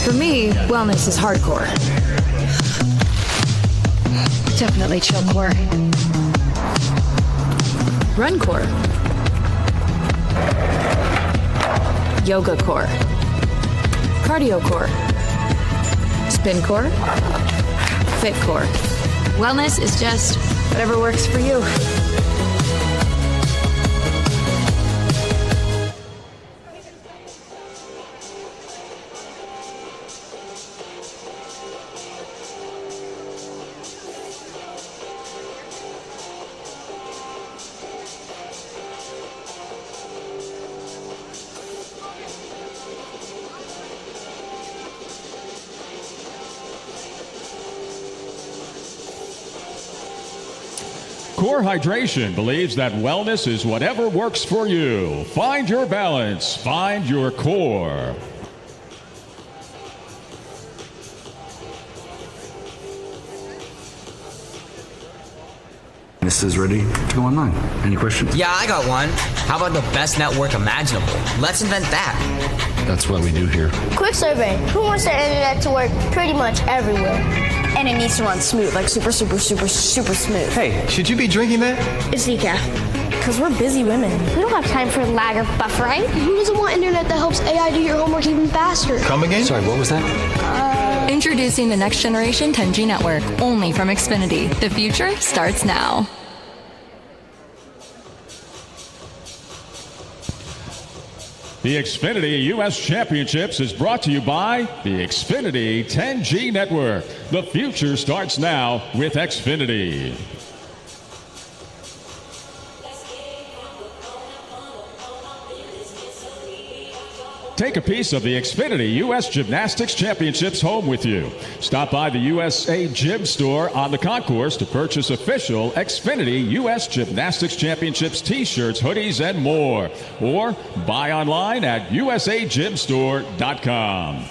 For me, wellness is hardcore. Definitely chill core. Run core. Yoga core. Cardio core. Spin core. Fit core. Wellness is just whatever works for you. Core Hydration believes that wellness is whatever works for you. Find your balance. Find your core. This is ready to go online. Any questions? Yeah, I got one. How about the best network imaginable? Let's invent that. That's what we do here. Quick survey. Who wants their internet to work pretty much everywhere? And it needs to run smooth, like super smooth. Hey, should you be drinking that? It's decaf. Because we're busy women. We don't have time for lag or buffering. Who doesn't want internet that helps AI do your homework even faster? Come again? Sorry, what was that? Introducing the next generation 10G network, only from Xfinity. The future starts now. The Xfinity U.S. Championships is brought to you by the Xfinity 10G Network. The future starts now with Xfinity. Take a piece of the Xfinity U.S. Gymnastics Championships home with you. Stop by the USA Gym store on the concourse to purchase official Xfinity U.S. Gymnastics Championships t-shirts, hoodies, and more. Or buy online at usagymstore.com.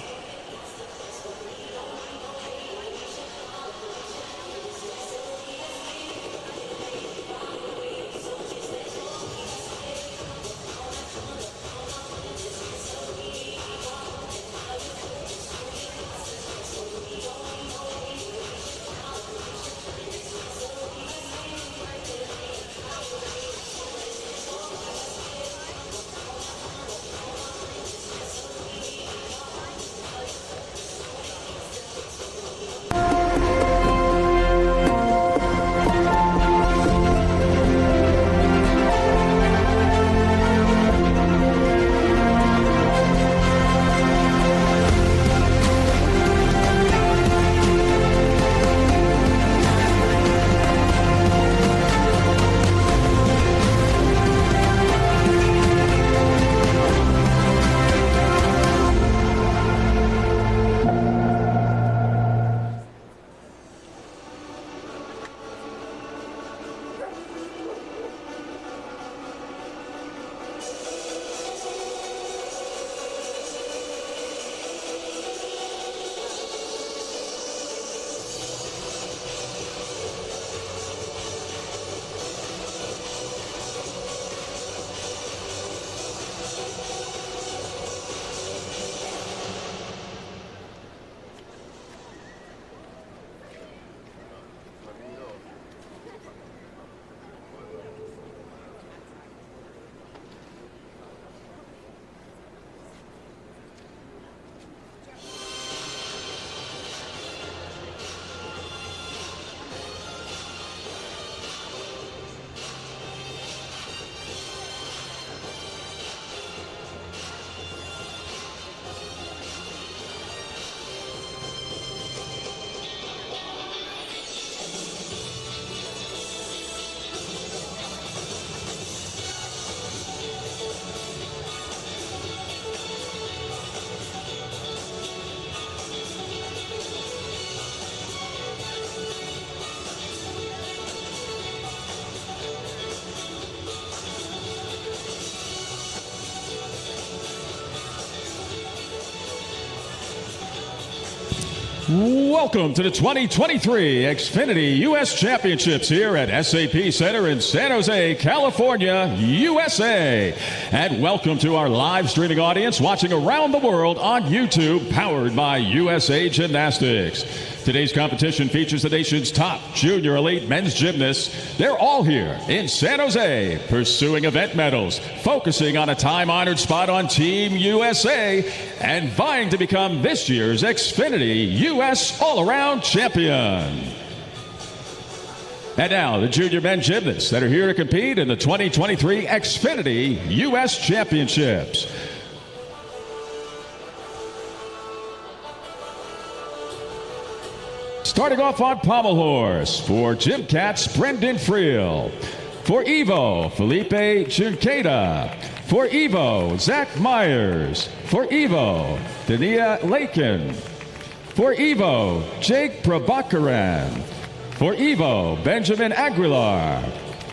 Welcome to the 2023 Xfinity U.S. Championships here at SAP Center in San Jose, California, USA. And welcome to our live streaming audience watching around the world on YouTube, powered by USA Gymnastics. Today's competition features the nation's top junior elite men's gymnasts. They're all here in San Jose, pursuing event medals, focusing on a time-honored spot on Team USA, and vying to become this year's Xfinity U.S. All-Around Champion. And now, the junior men gymnasts that are here to compete in the 2023 Xfinity U.S. Championships. Starting off on pommel horse, for Gym Cats, Brendan Friel. For Evo, Felipe Junqueira. For Evo, Zach Myers. For Evo, Dania Lakin. For Evo, Jake Prabhakaran. For Evo, Benjamin Aguilar.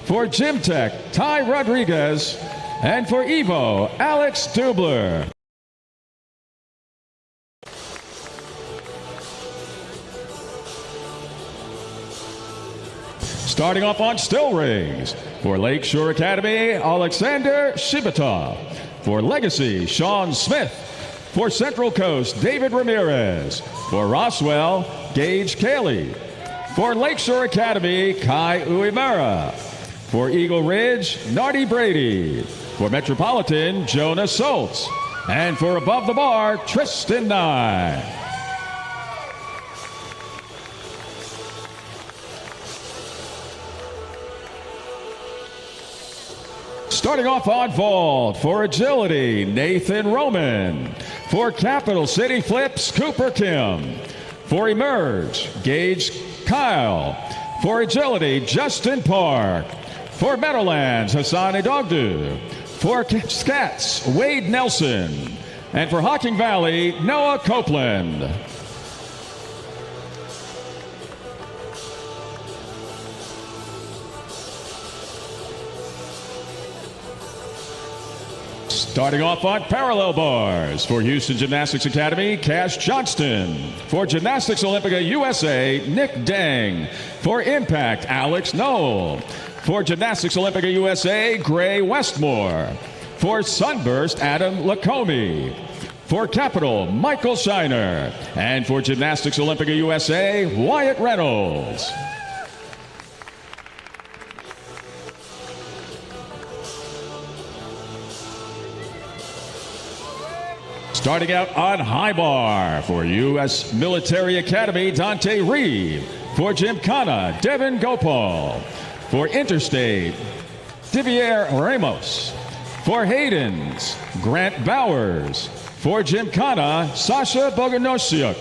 For Gym Tech, Ty Rodriguez. And for Evo, Alex Dubler. Starting off on still rings, for Lakeshore Academy, Alexander Shibatov. For Legacy, Sean Smith. For Central Coast, David Ramirez. For Roswell, Gage Cayley. For Lakeshore Academy, Kai Uemura. For Eagle Ridge, Nardi Brady. For Metropolitan, Jonah Soltz. And for Above the Bar, Tristan Nye. Starting off on vault, for agility, Nathan Roman. For Capital City Flips, Cooper Kim. For Emerge, Gage Kyle. For agility, Justin Park. For Meadowlands, Hassan Edogdu. For Scats, Wade Nelson. And for Hocking Valley, Noah Copeland. Starting off on parallel bars, for Houston Gymnastics Academy, Cash Johnston. For Gymnastics Olympica USA, Nick Dang. For Impact, Alex Knoll. For Gymnastics Olympica USA, Gray Westmore. For Sunburst, Adam Lacombe. For Capital, Michael Shiner. And for Gymnastics Olympica USA, Wyatt Reynolds. Starting out on high bar, for U.S. Military Academy, Dante Reed. For Gymkhana, Devin Gopal. For Interstate, Divier Ramos. For Hayden's, Grant Bowers. For Gymkhana, Sasha Boganosiuk.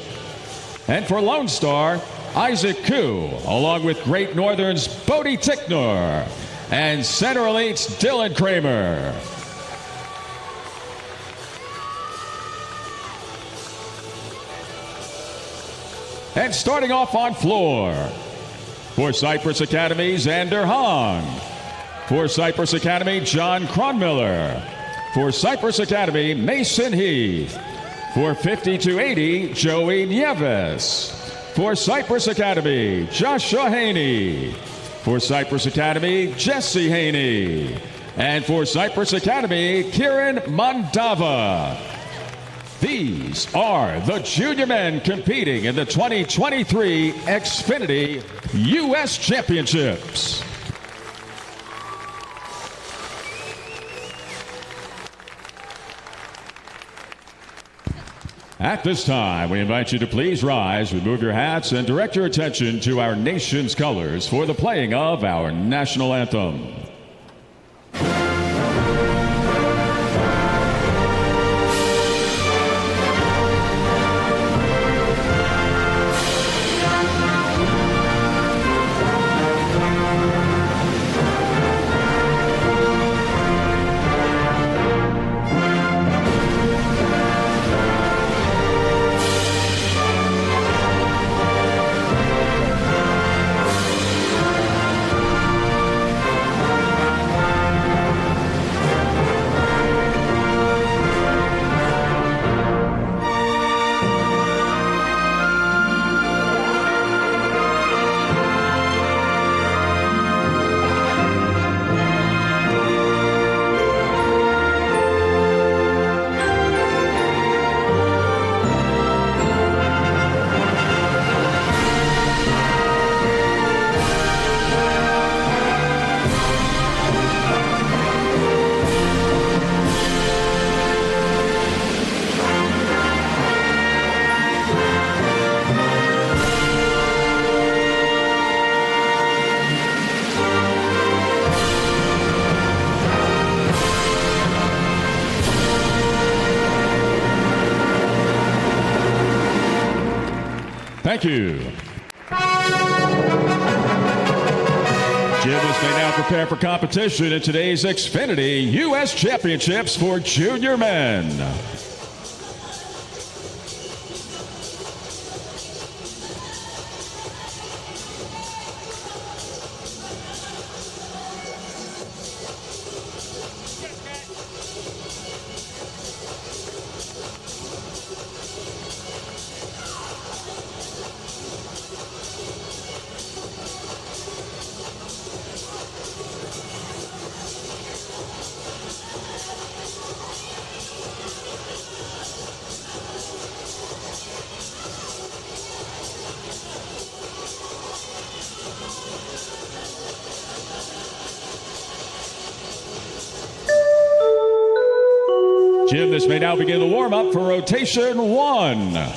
And for Lone Star, Isaac Koo, along with Great Northern's Bodie Ticknor. And Center Elite's Dylan Kramer. And starting off on floor, for Cypress Academy, Xander Hong. For Cypress Academy, John Cronmiller. For Cypress Academy, Mason Heath. For 5280, Joey Nieves. For Cypress Academy, Joshua Haney. For Cypress Academy, Jesse Haney. And for Cypress Academy, Kieran Mandava. These are the junior men competing in the 2023 Xfinity U.S. Championships. At this time, we invite you to please rise, remove your hats, and direct your attention to our nation's colors for the playing of our national anthem. Thank you. Gymnasts may now prepare for competition in today's Xfinity U.S. Championships for junior men. Gymnasts may now begin the warm-up for rotation 1.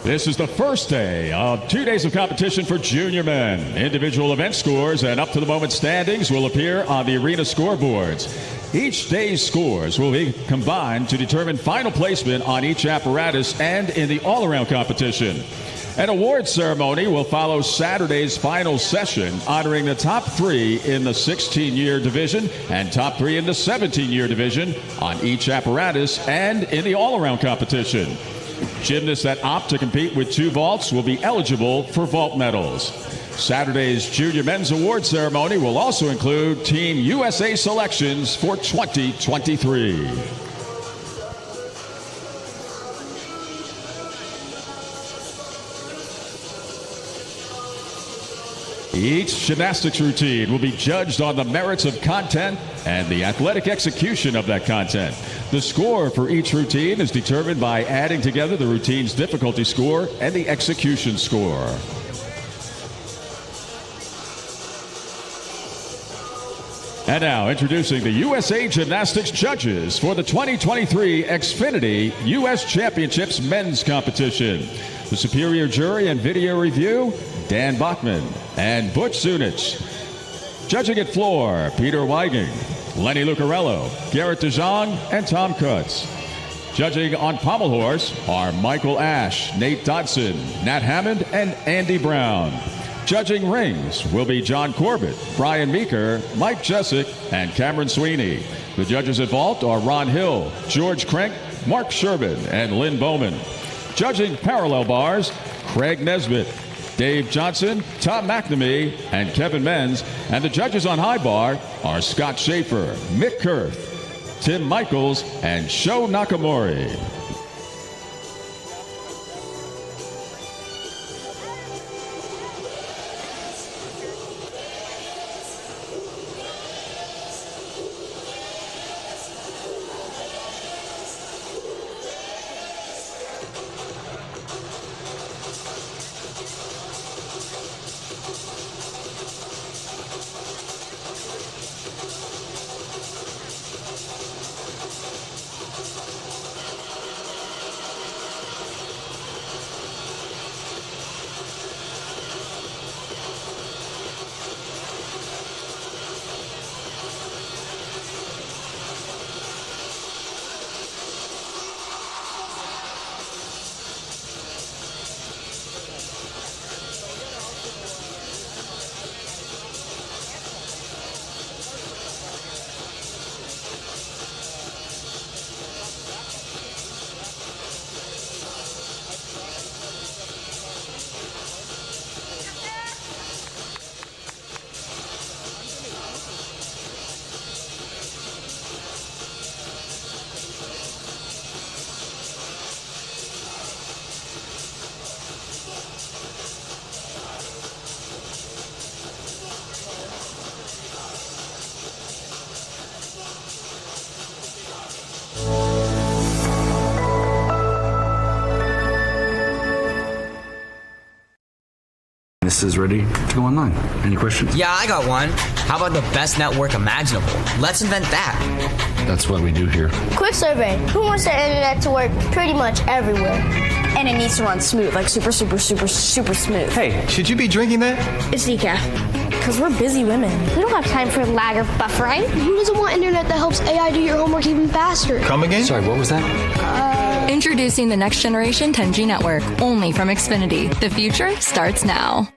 This is the first day of 2 days of competition for junior men. Individual event scores and up-to-the-moment standings will appear on the arena scoreboards. Each day's scores will be combined to determine final placement on each apparatus and in the all-around competition. An awards ceremony will follow Saturday's final session, honoring the top 3 in the 16-year division and top 3 in the 17-year division on each apparatus and in the all-around competition. Gymnasts that opt to compete with 2 vaults will be eligible for vault medals. Saturday's Junior Men's Award Ceremony will also include Team USA selections for 2023. Each gymnastics routine will be judged on the merits of content and the athletic execution of that content. The score for each routine is determined by adding together the routine's difficulty score and the execution score. And now, introducing the USA Gymnastics judges for the 2023 Xfinity U.S. Championships Men's Competition. The Superior Jury and Video Review, Dan Bachman and Butch Zunich. Judging at floor, Peter Weiging, Lenny Lucarello, Garrett DeJong, and Tom Kutz. Judging on pommel horse are Michael Ash, Nate Dodson, Nat Hammond, and Andy Brown. Judging rings will be John Corbett, Brian Meeker, Mike Jessick, and Cameron Sweeney. The judges at vault are Ron Hill, George Crank, Mark Sherbin, and Lynn Bowman. Judging parallel bars, Craig Nesbitt, Dave Johnson, Tom McNamee, and Kevin Menz. And the judges on high bar are Scott Schaefer, Mick Kurth, Tim Michaels, and Sho Nakamori. This is ready to go online. Any questions? Yeah, I got one. How about the best network imaginable? Let's invent that. That's what we do here. Quick survey. Who wants their internet to work pretty much everywhere? And it needs to run smooth, like super smooth. Hey, should you be drinking that? It's decaf. Because we're busy women. We don't have time for lag or buffering. Who doesn't want internet that helps AI do your homework even faster? Come again? Sorry, what was that? Introducing the next generation 10G network, only from Xfinity. The future starts now.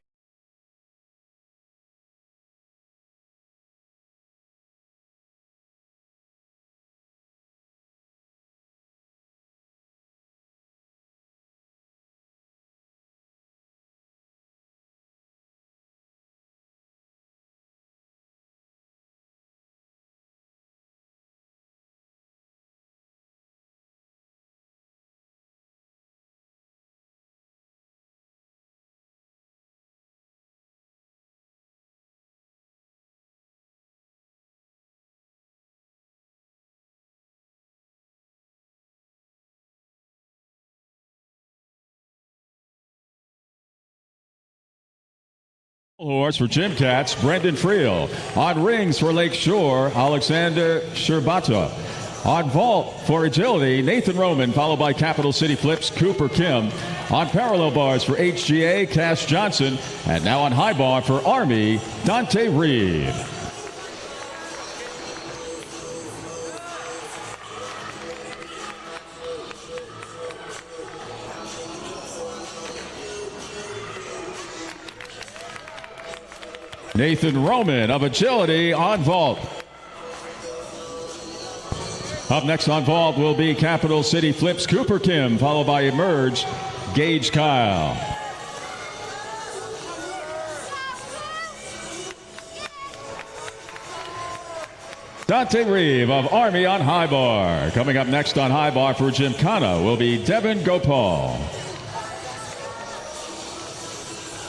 Horse for Gym Cats, Brendan Friel. On rings for Lake Shore, Alexander Sherbata. On vault for agility, Nathan Roman, followed by Capital City Flips, Cooper Kim. On parallel bars for HGA, Cash Johnson. And now on high bar for Army, Dante Reed. Nathan Roman of agility on vault. Up next on vault will be Capital City Flips Cooper Kim, followed by Emerge Gage Kyle. Dante Reeve of Army on high bar. Coming up next on high bar for Gymkhana will be Devin Gopal.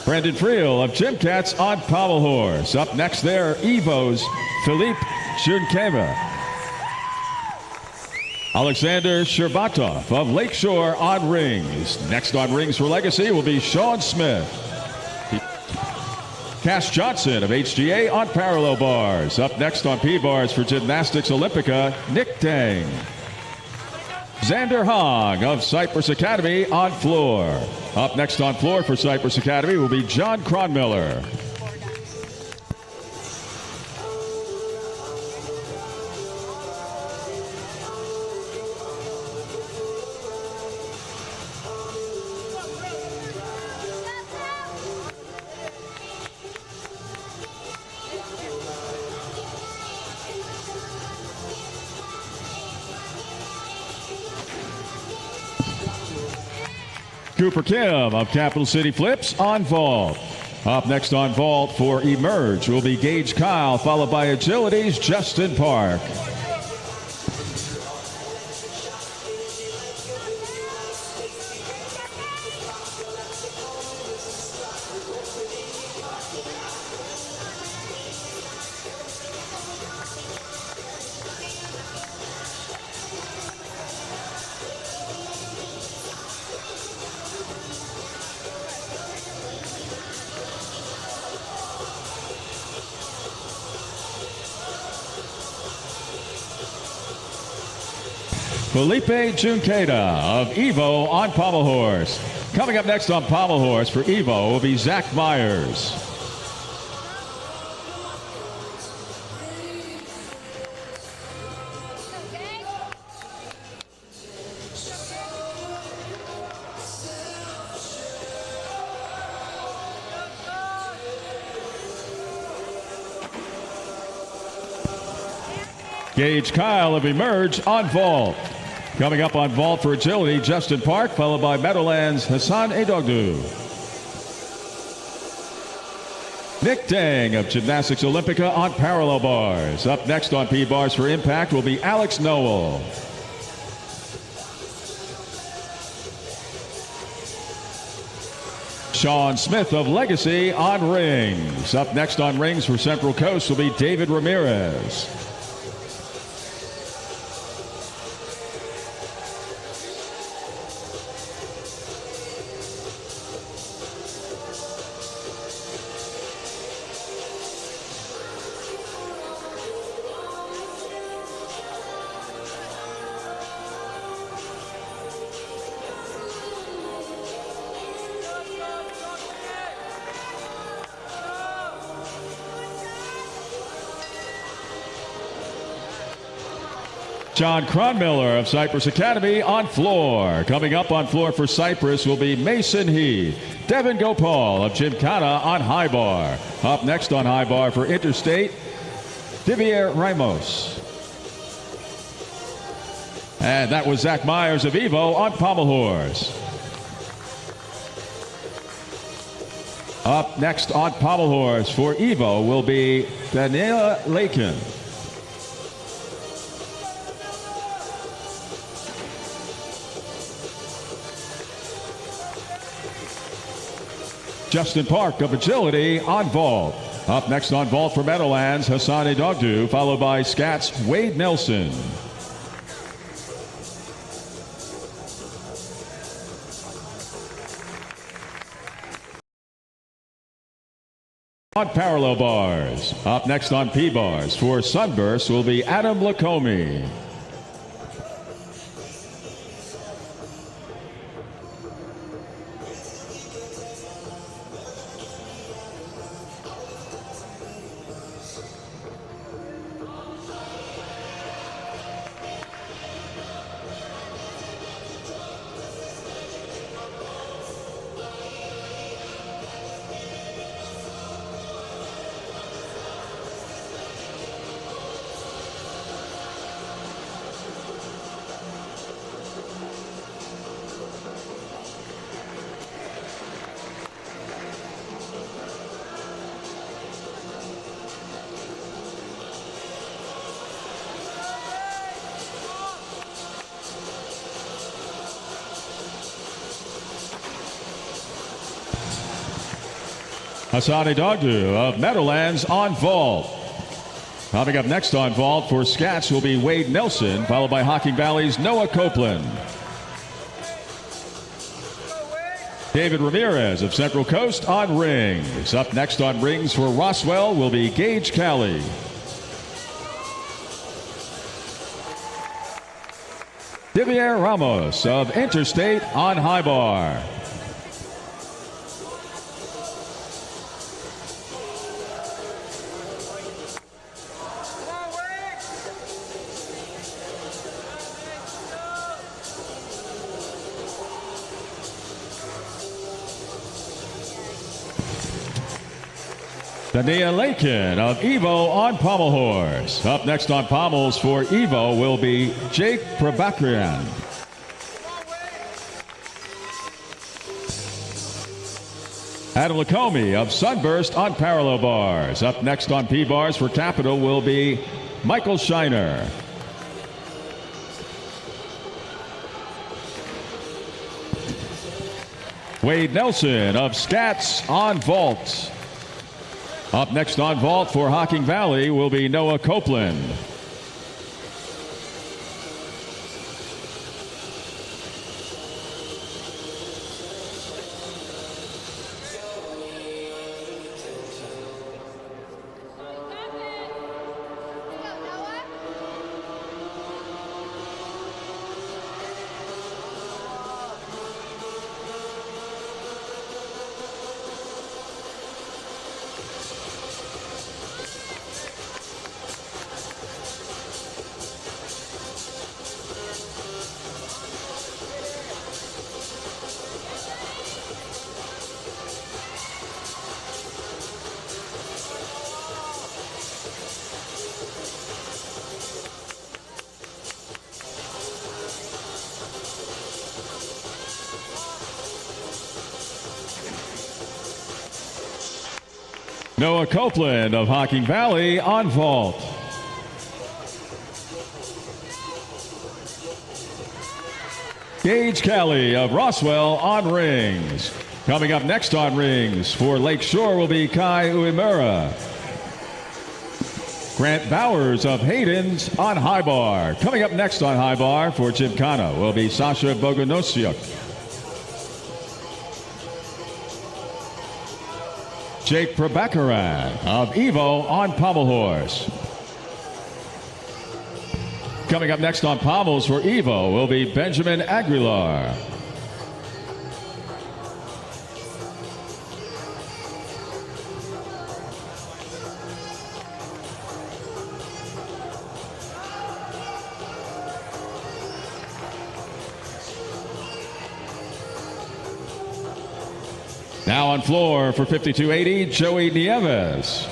Brendan Friel of Gym Cats on pommel horse. Up next there, Evo's Philippe Junkeva. Alexander Sherbatov of Lakeshore on rings. Next on rings for Legacy will be Sean Smith. Cash Johnson of HGA on parallel bars. Up next on P-bars for Gymnastics Olympica, Nick Dang. Xander Hong of Cypress Academy on floor. Up next on floor for Cypress Academy will be John Cronmiller. Cooper Kim of Capital City Flips on vault. Up next on vault for Emerge will be Gage Kyle, followed by Agility's Justin Park. Felipe Junkeda of Evo on pommel horse. Coming up next on pommel horse for Evo will be Zach Myers. Gage Kyle of Emerge on vault. Coming up on vault for agility, Justin Park, followed by Meadowlands' Hassan Edogdu. Nick Dang of Gymnastics Olympica on parallel bars. Up next on P-bars for impact will be Alex Noel. Sean Smith of Legacy on rings. Up next on rings for Central Coast will be David Ramirez. John Cronmiller of Cypress Academy on floor. Coming up on floor for Cypress will be Mason He. Devin Gopal of Gymkhana on high bar. Up next on high bar for Interstate, Divier Ramos. And that was Zach Myers of Evo on pommel horse. Up next on pommel horse for Evo will be Daniela Lakin. Justin Park of Agility on vault. Up next on vault for Meadowlands, Hassani Dogdu, followed by Scats Wade Nelson. On parallel bars. Up next on P-bars for Sunburst will be Adam Lacombe. Hassani Dogdu of Meadowlands on vault. Coming up next on vault for Scats will be Wade Nelson, followed by Hocking Valley's Noah Copeland. David Ramirez of Central Coast on rings. Up next on rings for Roswell will be Gage Cali. Divier Ramos of Interstate on high bar. Dania Lakin of Evo on pommel horse. Up next on pommels for Evo will be Jake Prabakarian. Adam Lacombe of Sunburst on parallel bars. Up next on P-bars for Capital will be Michael Shiner. Wade Nelson of Scats on vault. Up next on vault for Hocking Valley will be Noah Copeland. Noah Copeland of Hocking Valley on vault. Gage Cali of Roswell on rings. Coming up next on rings for Lakeshore will be Kai Uemura. Grant Bowers of Hayden's on high bar. Coming up next on high bar for Gymkhana will be Sasha Bogunosiuk. Jake Prabakaran of Evo on pommel horse. Coming up next on pommels for Evo will be Benjamin Aguilar. on floor for 5280, Joey Nieves.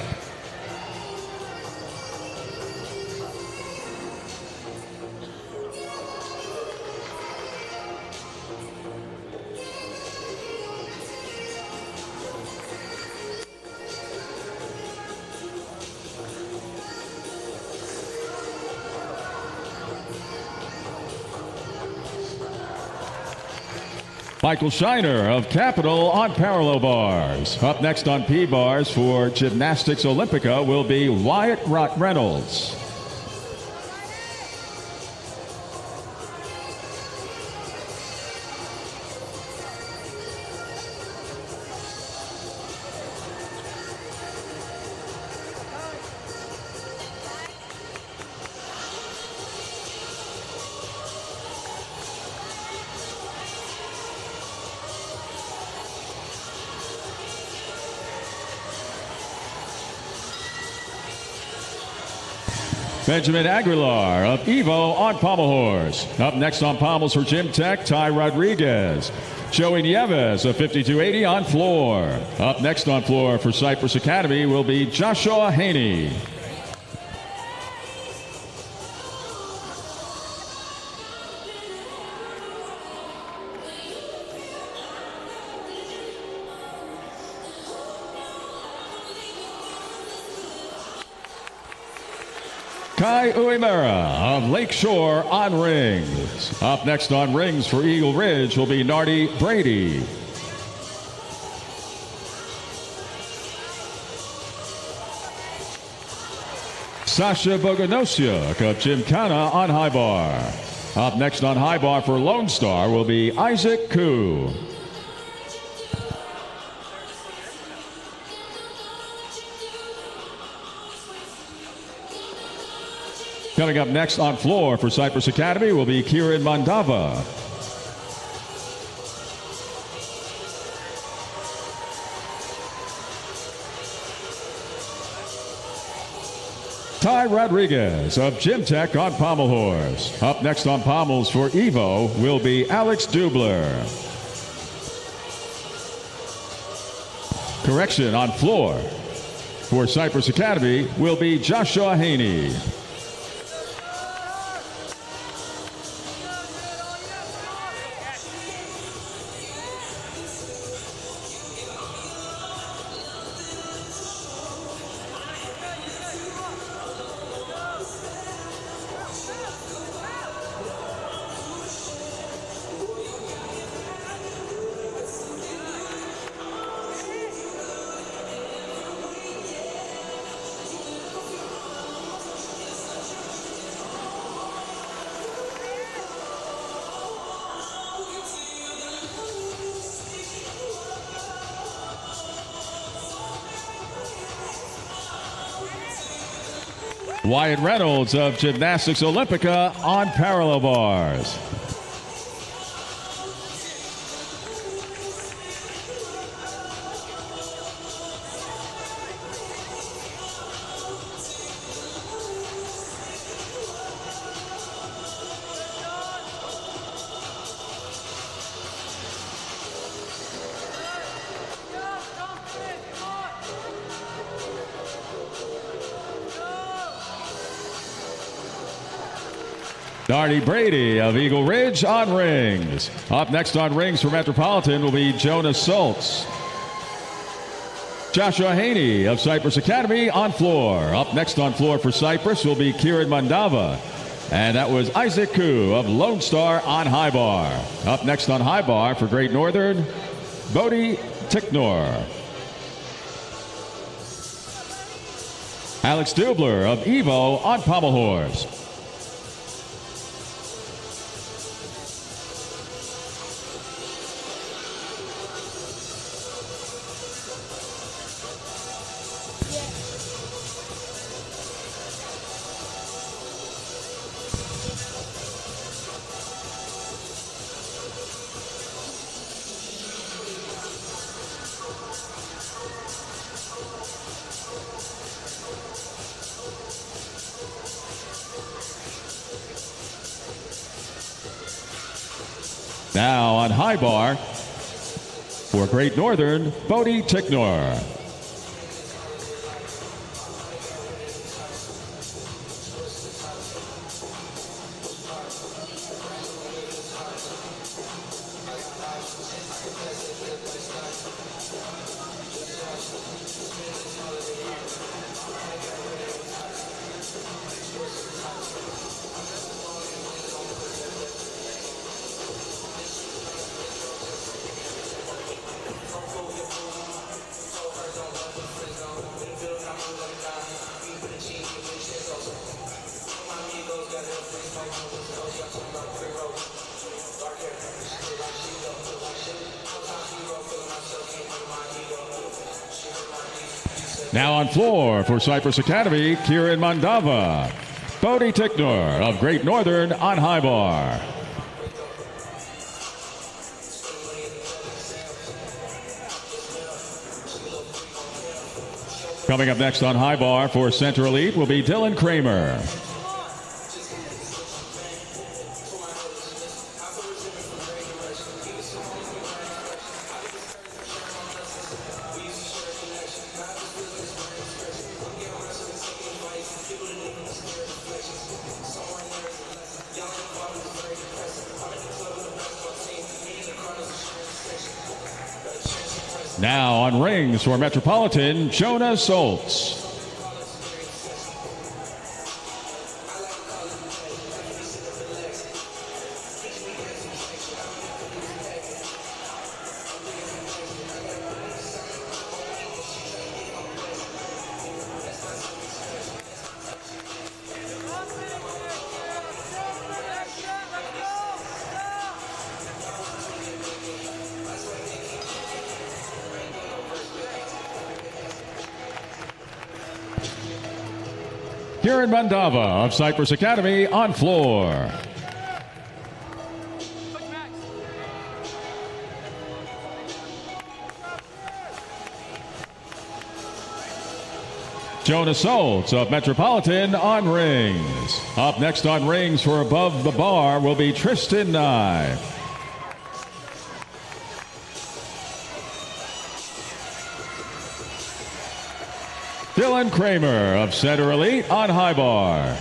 Michael Shiner of Capital on parallel bars. Up next on P bars for Gymnastics Olympica will be Wyatt Reynolds. Benjamin Aguilar of Evo on pommel horse. Up next on pommels for Gym Tech, Ty Rodriguez. Joey Nieves of 5280 on floor. Up next on floor for Cypress Academy will be Joshua Haney. Kai Uemura of Lakeshore on rings. Up next on rings for Eagle Ridge will be Nardi Brady. Sasha Boganosiuk of Gymkhana on high bar. Up next on high bar for Lone Star will be Isaac Koo. Coming up next on floor for Cypress Academy will be Kiran Mandava. Ty Rodriguez of Gym Tech on pommel horse. Up next on pommels for Evo will be Alex Dubler. Correction on floor for Cypress Academy will be Joshua Haney. Wyatt Reynolds of Gymnastics Olympica on parallel bars. Nardi Brady of Eagle Ridge on rings. Up next on rings for Metropolitan will be Jonas Schultz. Joshua Haney of Cypress Academy on floor. Up next on floor for Cypress will be Kiran Mandava. And that was Isaac Koo of Lone Star on high bar. Up next on high bar for Great Northern, Bodie Ticknor. Alex Dubler of Evo on pommel horse. Now on high bar, For Great Northern, Bodie Ticknor. Now on floor for Cypress Academy, Kieran Mandava. Bodie Ticknor of Great Northern on high bar. Coming up next on high bar for Center Elite will be Dylan Kramer. Now on rings for Metropolitan, Jonah Soltz. Kieran Mandava of Cypress Academy on floor. Jonah Soltz of Metropolitan on rings. Up next on rings for Above the Bar will be Tristan Nye. Dylan Kramer of Center Elite on high bar.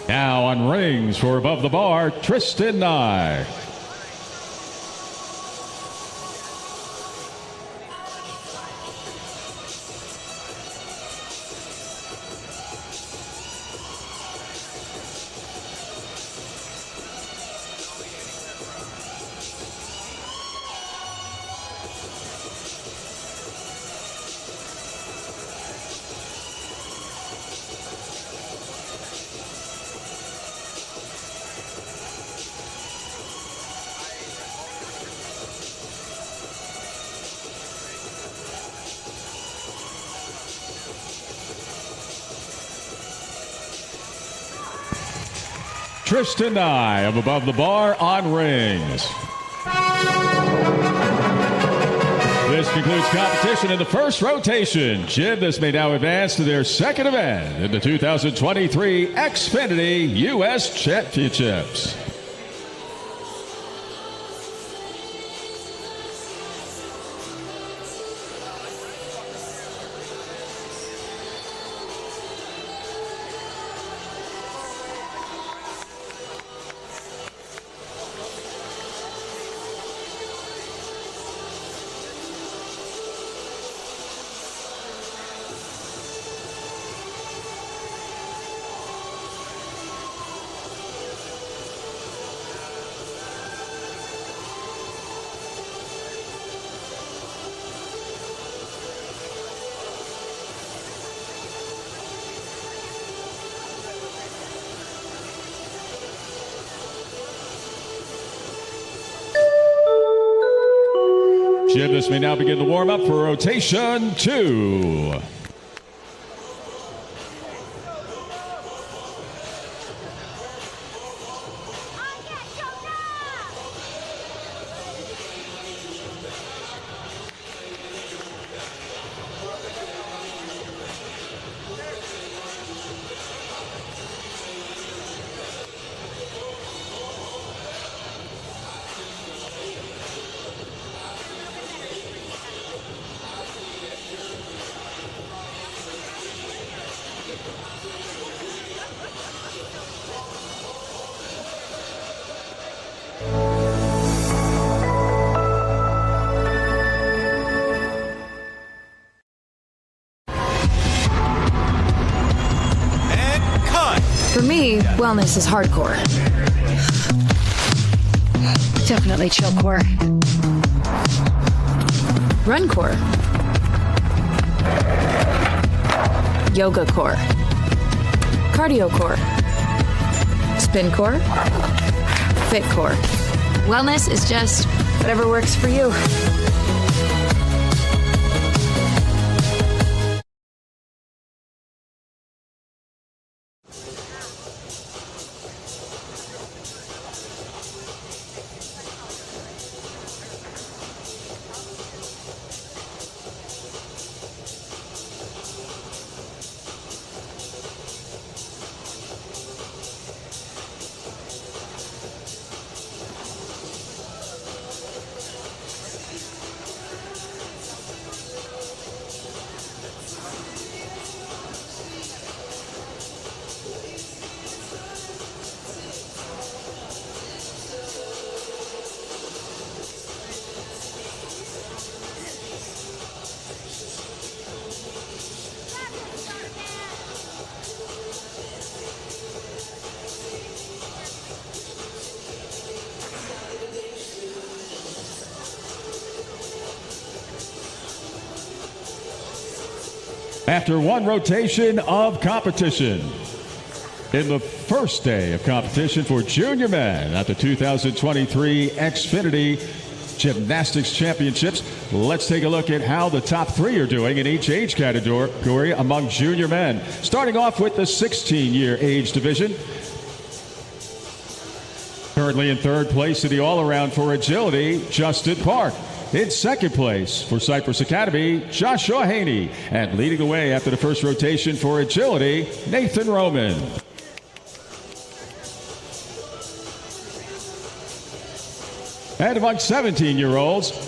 Now on rings for Above the Bar, Tristan Nye. Tristan Nye of Above the Bar on rings. This concludes competition in the first rotation. Gymnastics may now advance to their second event in the 2023 Xfinity U.S. Championships. Gymnasts may now begin the warm-up for rotation 2. For me, wellness is hardcore. Definitely chill core. Run core. Yoga core. Cardio core. Spin core. Fit core. Wellness is just whatever works for you. After one rotation of competition, in the first day of competition for junior men at the 2023 Xfinity Gymnastics Championships, let's take a look at how the top 3 are doing in each age category among junior men. Starting off with the 16-year age division. Currently in third place in the all-around for agility, Justin Park. In second place for Cypress Academy, Joshua Haney. And leading the way after the first rotation for agility, Nathan Roman. And among 17-year-olds,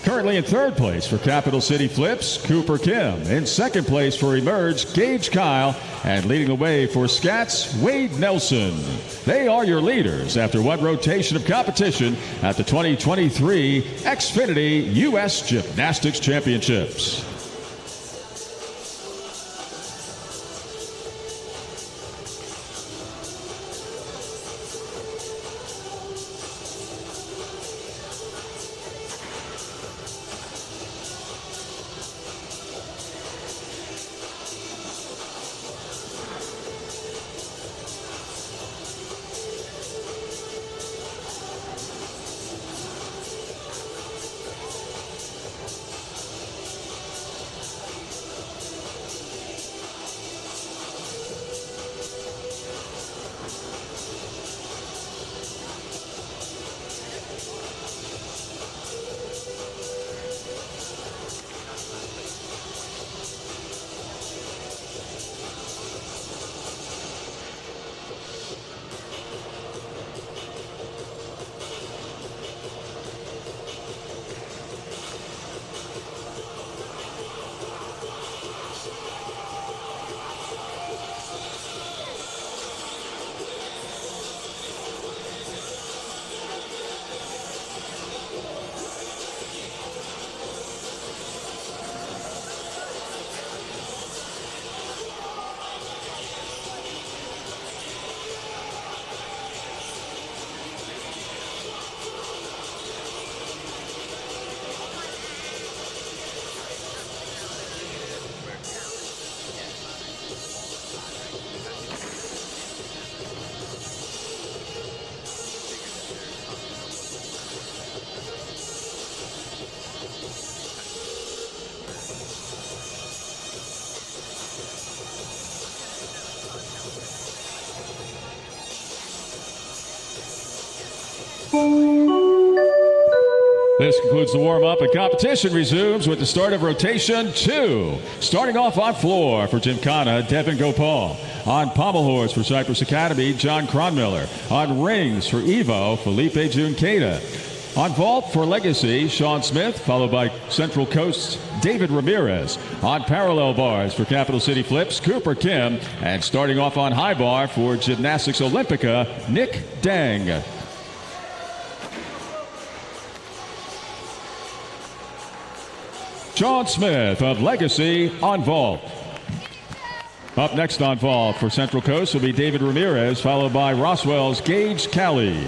currently in third place for Capital City Flips, Cooper Kim. In second place for Emerge, Gage Kyle. And leading the way for Scats, Wade Nelson. They are your leaders after one rotation of competition at the 2023 Xfinity U.S. Gymnastics Championships. This concludes the warm-up, and competition resumes with the start of rotation 2. Starting off on floor for Gymkhana, Devin Gopal. On pommel horse for Cypress Academy, John Cronmiller. On rings for Evo, Felipe Junqueira. On vault for Legacy, Sean Smith, followed by Central Coast's David Ramirez. On parallel bars for Capital City Flips, Cooper Kim. And starting off on high bar for Gymnastics Olympica, Nick Dang. Sean Smith of Legacy on vault. Up next on vault for Central Coast will be David Ramirez, followed by Roswell's Gage Cali.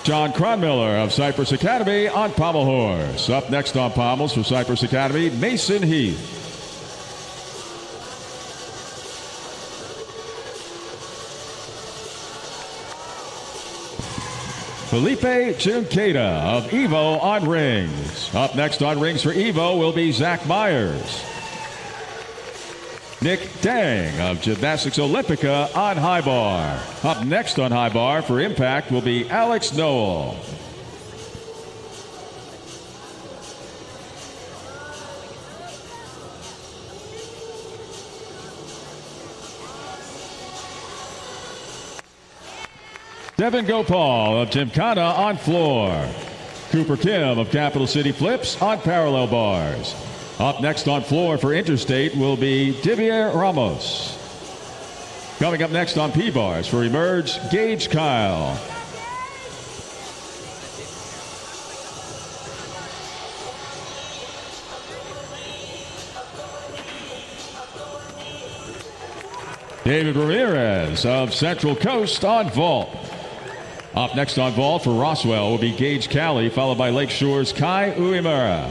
John Cronmiller of Cypress Academy on pommel horse. Up next on pommels for Cypress Academy, Mason Heath. Felipe Junqueira of Evo on rings. Up next on rings for Evo will be Zach Myers. Nick Dang of Gymnastics Olympica on high bar. Up next on high bar for Impact will be Alex Noel. Devin Gopal of Gymkhana on floor. Cooper Kim of Capital City Flips on parallel bars. Up next on floor for Interstate will be Divier Ramos. Coming up next on P-bars for Emerge, Gage Kyle. David Ramirez of Central Coast on vault. Up next on vault for Roswell will be Gage Cali, followed by Lakeshore's Kai Uemura.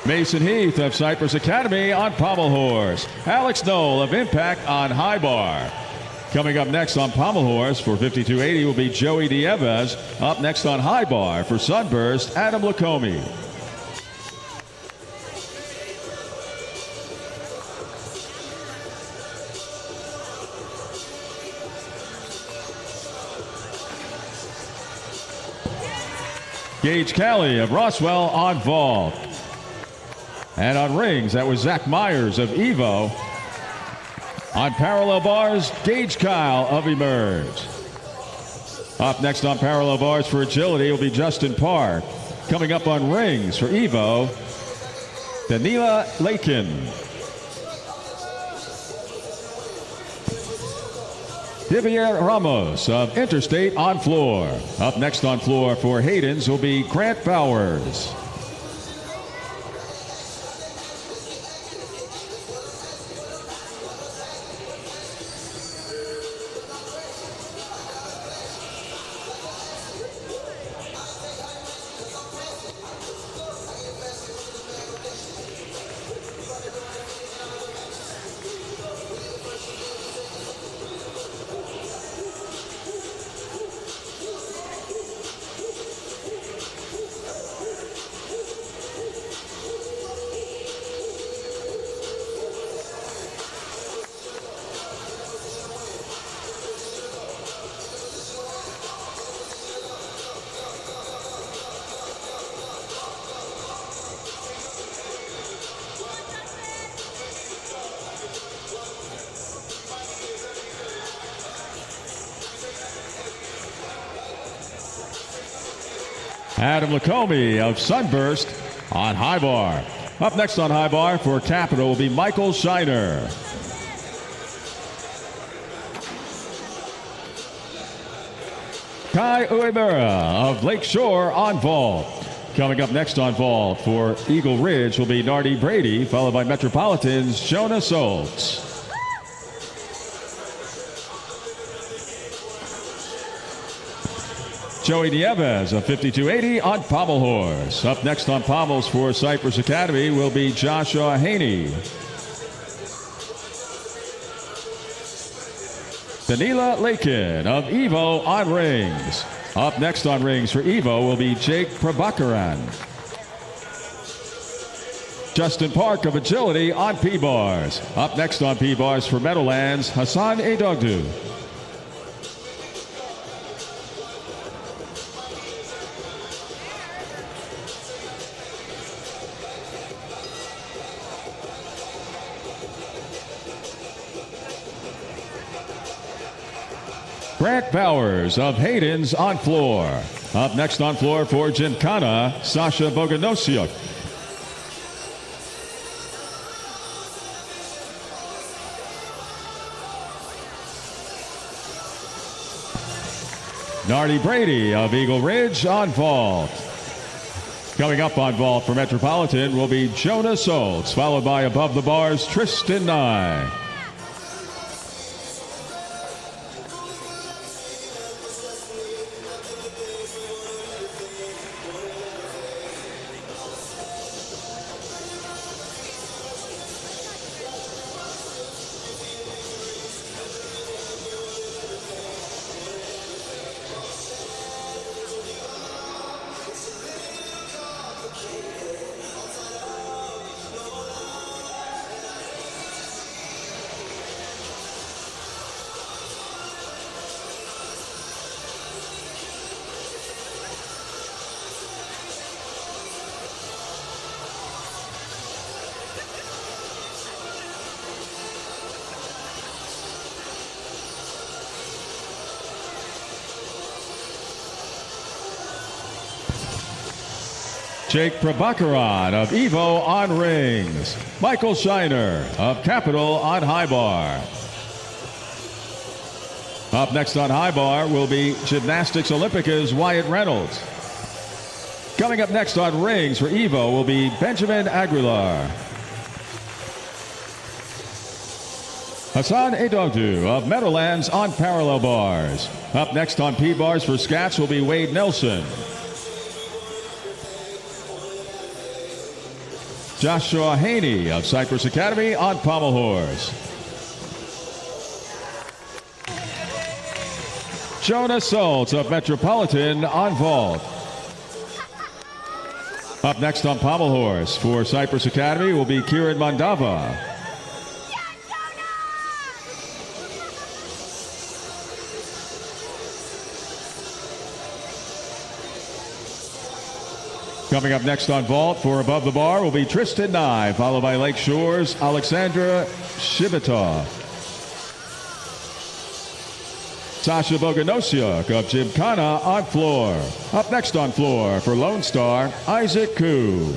Mason Heath of Cypress Academy on pommel horse. Alex Knoll of Impact on high bar. Coming up next on pommel horse for 5280 will be Joey Dievez. Up next on high bar for Sunburst, Adam Lacombe. Gage Cali of Roswell on vault. And on rings, that was Zach Myers of Evo. On parallel bars, Gage Kyle of Emerge. Up next on parallel bars for agility will be Justin Park. Coming up on rings for Evo, Danila Lakin. Divier Ramos of Interstate on floor. Up next on floor for Hayden's will be Grant Bowers. Adam Lacombe of Sunburst on high bar. Up next on high bar for Capital will be Michael Shiner. Kai Uemura of Lakeshore on vault. Coming up next on vault for Eagle Ridge will be Nardi Brady, followed by Metropolitan's Jonah Soltz. Joey Nieves of 5280 on pommel horse. Up next on pommels for Cypress Academy will be Joshua Haney. Danila Lakin of Evo on rings. Up next on rings for Evo will be Jake Prabhakaran. Justin Park of Agility on P-bars. Up next on P-bars for Meadowlands, Hassan Edogdu. Grant Bowers of Hayden's on floor. Up next on floor for Gymkhana, Sasha Boganosiuk. Nardi Brady of Eagle Ridge on vault. Coming up on vault for Metropolitan will be Jonah Soltz, followed by above the bars Tristan Nye. Jake Prabhakaran of Evo on rings. Michael Shiner of Capital on high bar. Up next on high bar will be Gymnastics Olympica's Wyatt Reynolds. Coming up next on rings for Evo will be Benjamin Aguilar. Hassan Edogdu of Meadowlands on parallel bars. Up next on P-bars for Scats will be Wade Nelson. Joshua Haney of Cypress Academy on pommel horse. Jonah Soltz of Metropolitan on vault. Up next on pommel horse for Cypress Academy will be Kieran Mandava. Coming up next on vault for above the bar will be Tristan Nye, followed by Lakeshore's Alexandra Shibitov. Sasha Boganosiuk of Gymkhana on floor. Up next on floor for Lone Star, Isaac Koo.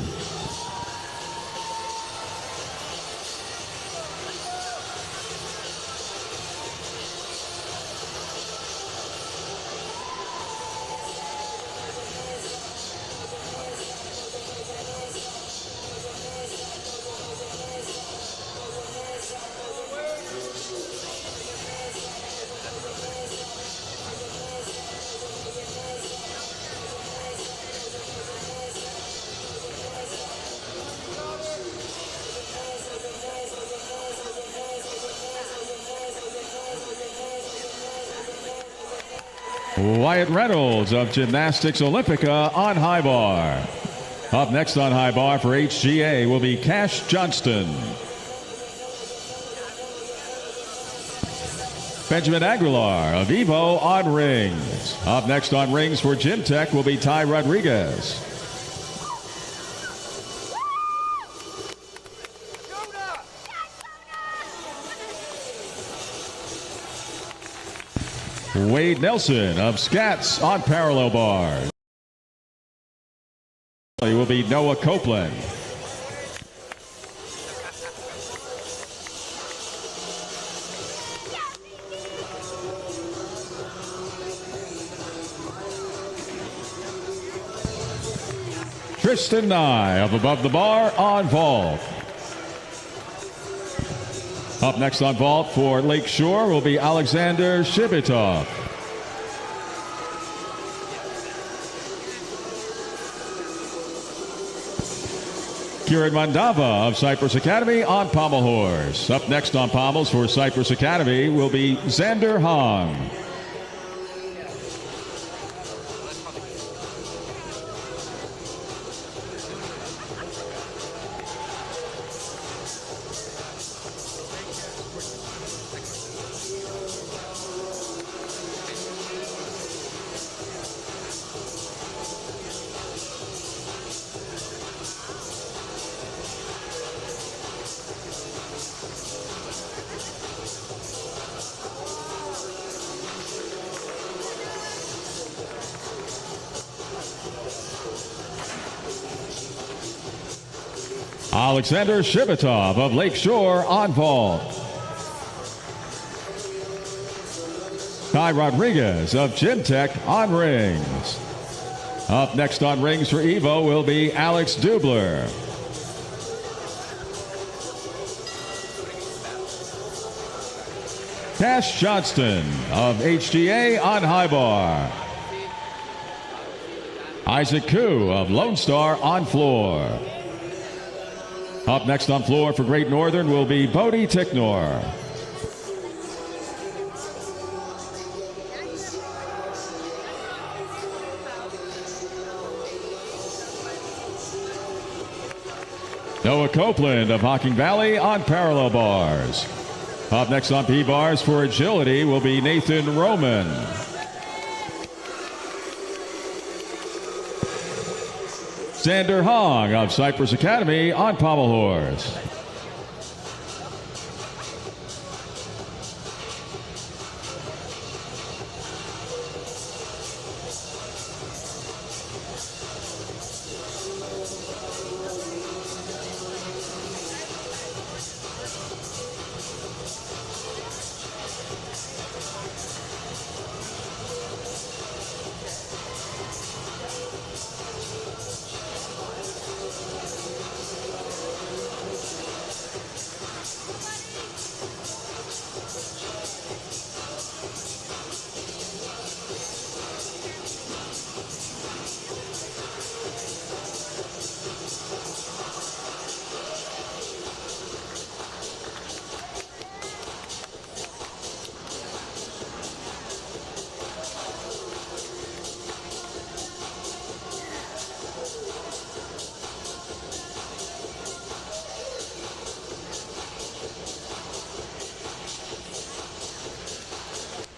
Wyatt Reynolds of Gymnastics Olympica on high bar. Up next on high bar for HGA will be Cash Johnston. Benjamin Aguilar of Evo on rings. Up next on rings for Gym Tech will be Ty Rodriguez. Wade Nelson of Scats on parallel bars. will be Noah Copeland. Tristan Nye of Above the Bar on vault. Up next on vault for Lakeshore will be Alexander Shibitov. Kieran Mandava of Cypress Academy on pommel horse. Up next on pommels for Cypress Academy will be Xander Hong. Alexander Shibitov of Lakeshore on vault. Ty Rodriguez of Gym Tech on rings. Up next on rings for Evo will be Alex Dubler. Cash Johnston of HGA on high bar. Isaac Koo of Lone Star on floor. Up next on floor for Great Northern will be Bodie Ticknor. Noah Copeland of Hocking Valley on parallel bars. Up next on P-bars for agility will be Nathan Roman. Xander Hong of Cypress Academy on pommel horse.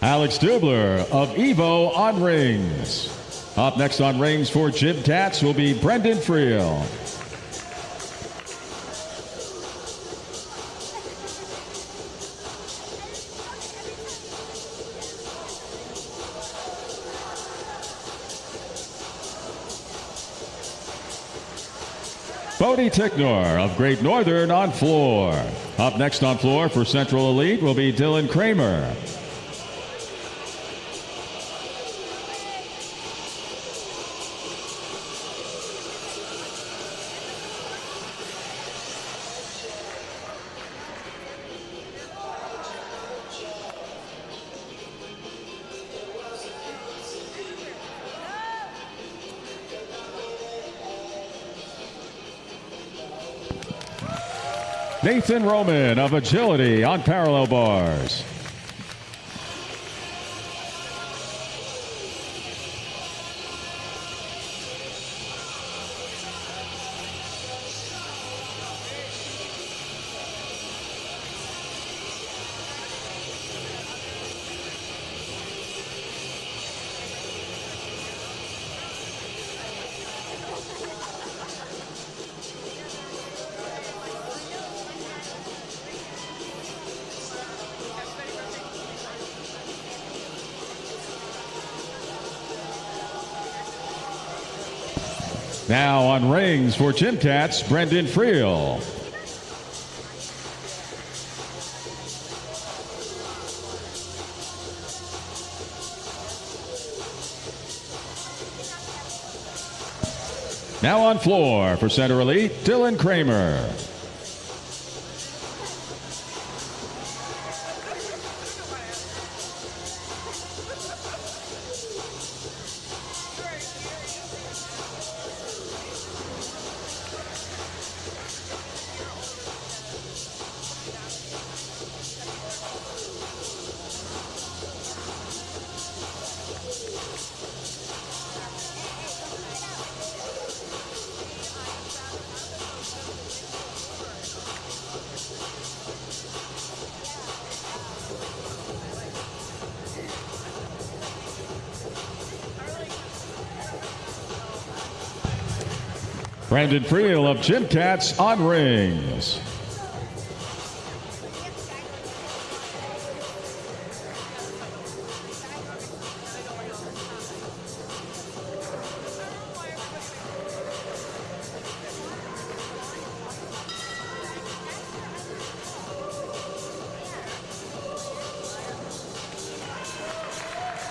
Alex Dubler of Evo on rings. Up next on rings for Gym Cats will be Brendan Friel. Bodie Ticknor of Great Northern on floor. Up next on floor for Central Elite will be Dylan Kramer. Nathan Roman of agility on parallel bars. Now on rings for Gymcats, Brendan Friel. Now on floor for Center Elite, Dylan Kramer. Brendan Friel of Gymcats on rings.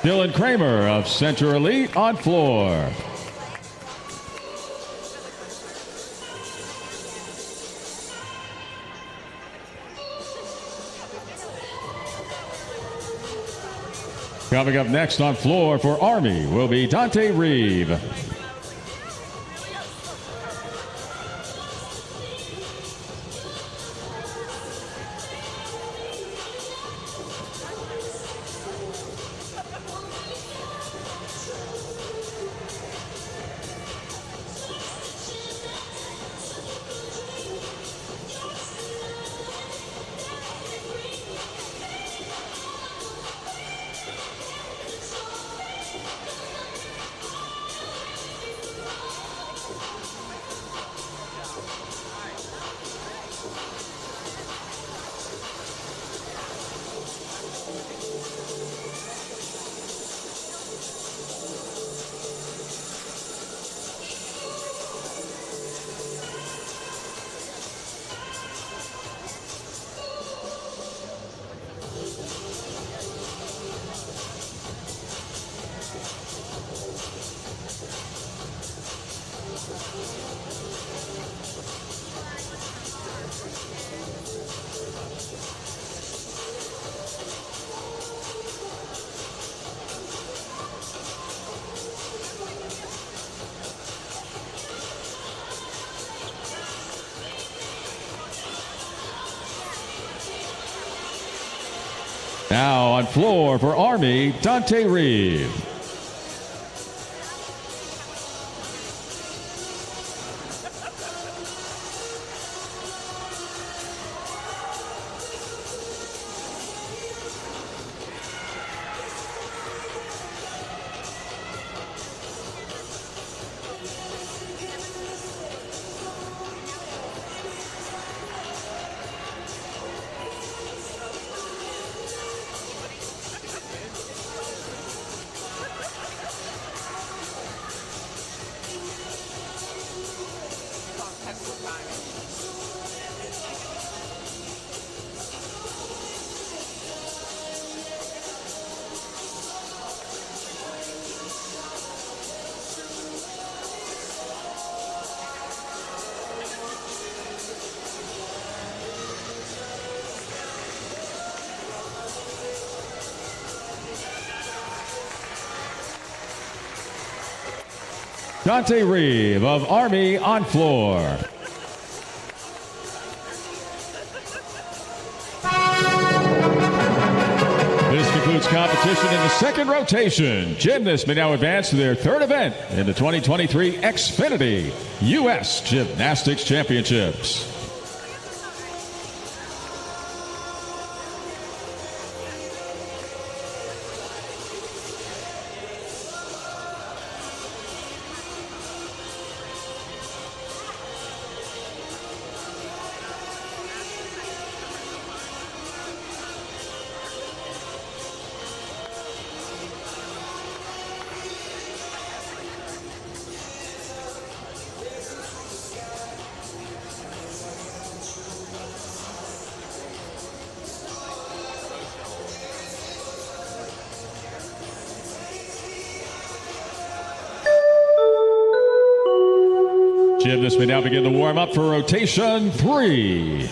Dylan Kramer of Center Elite on floor. Coming up next on floor for Army will be Dante Reeve. Now on floor for Army, Dante Reeve. Dante Reeve of Army on floor. This concludes competition in the second rotation. Gymnasts may now advance to their third event in the 2023 Xfinity U.S. Gymnastics Championships. Gymnasts may now begin the warm-up for rotation 3.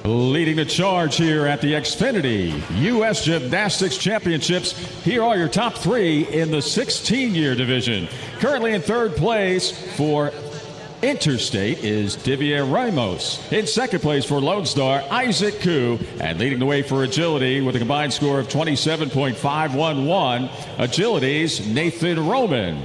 Leading the charge here at the Xfinity U.S. Gymnastics Championships, here are your top 3 in the 16-year division. Currently in third place for Interstate is Divier Ramos. In second place for Lone Star, Isaac Koo. And leading the way for Agility with a combined score of 27.511, Agility's Nathan Roman.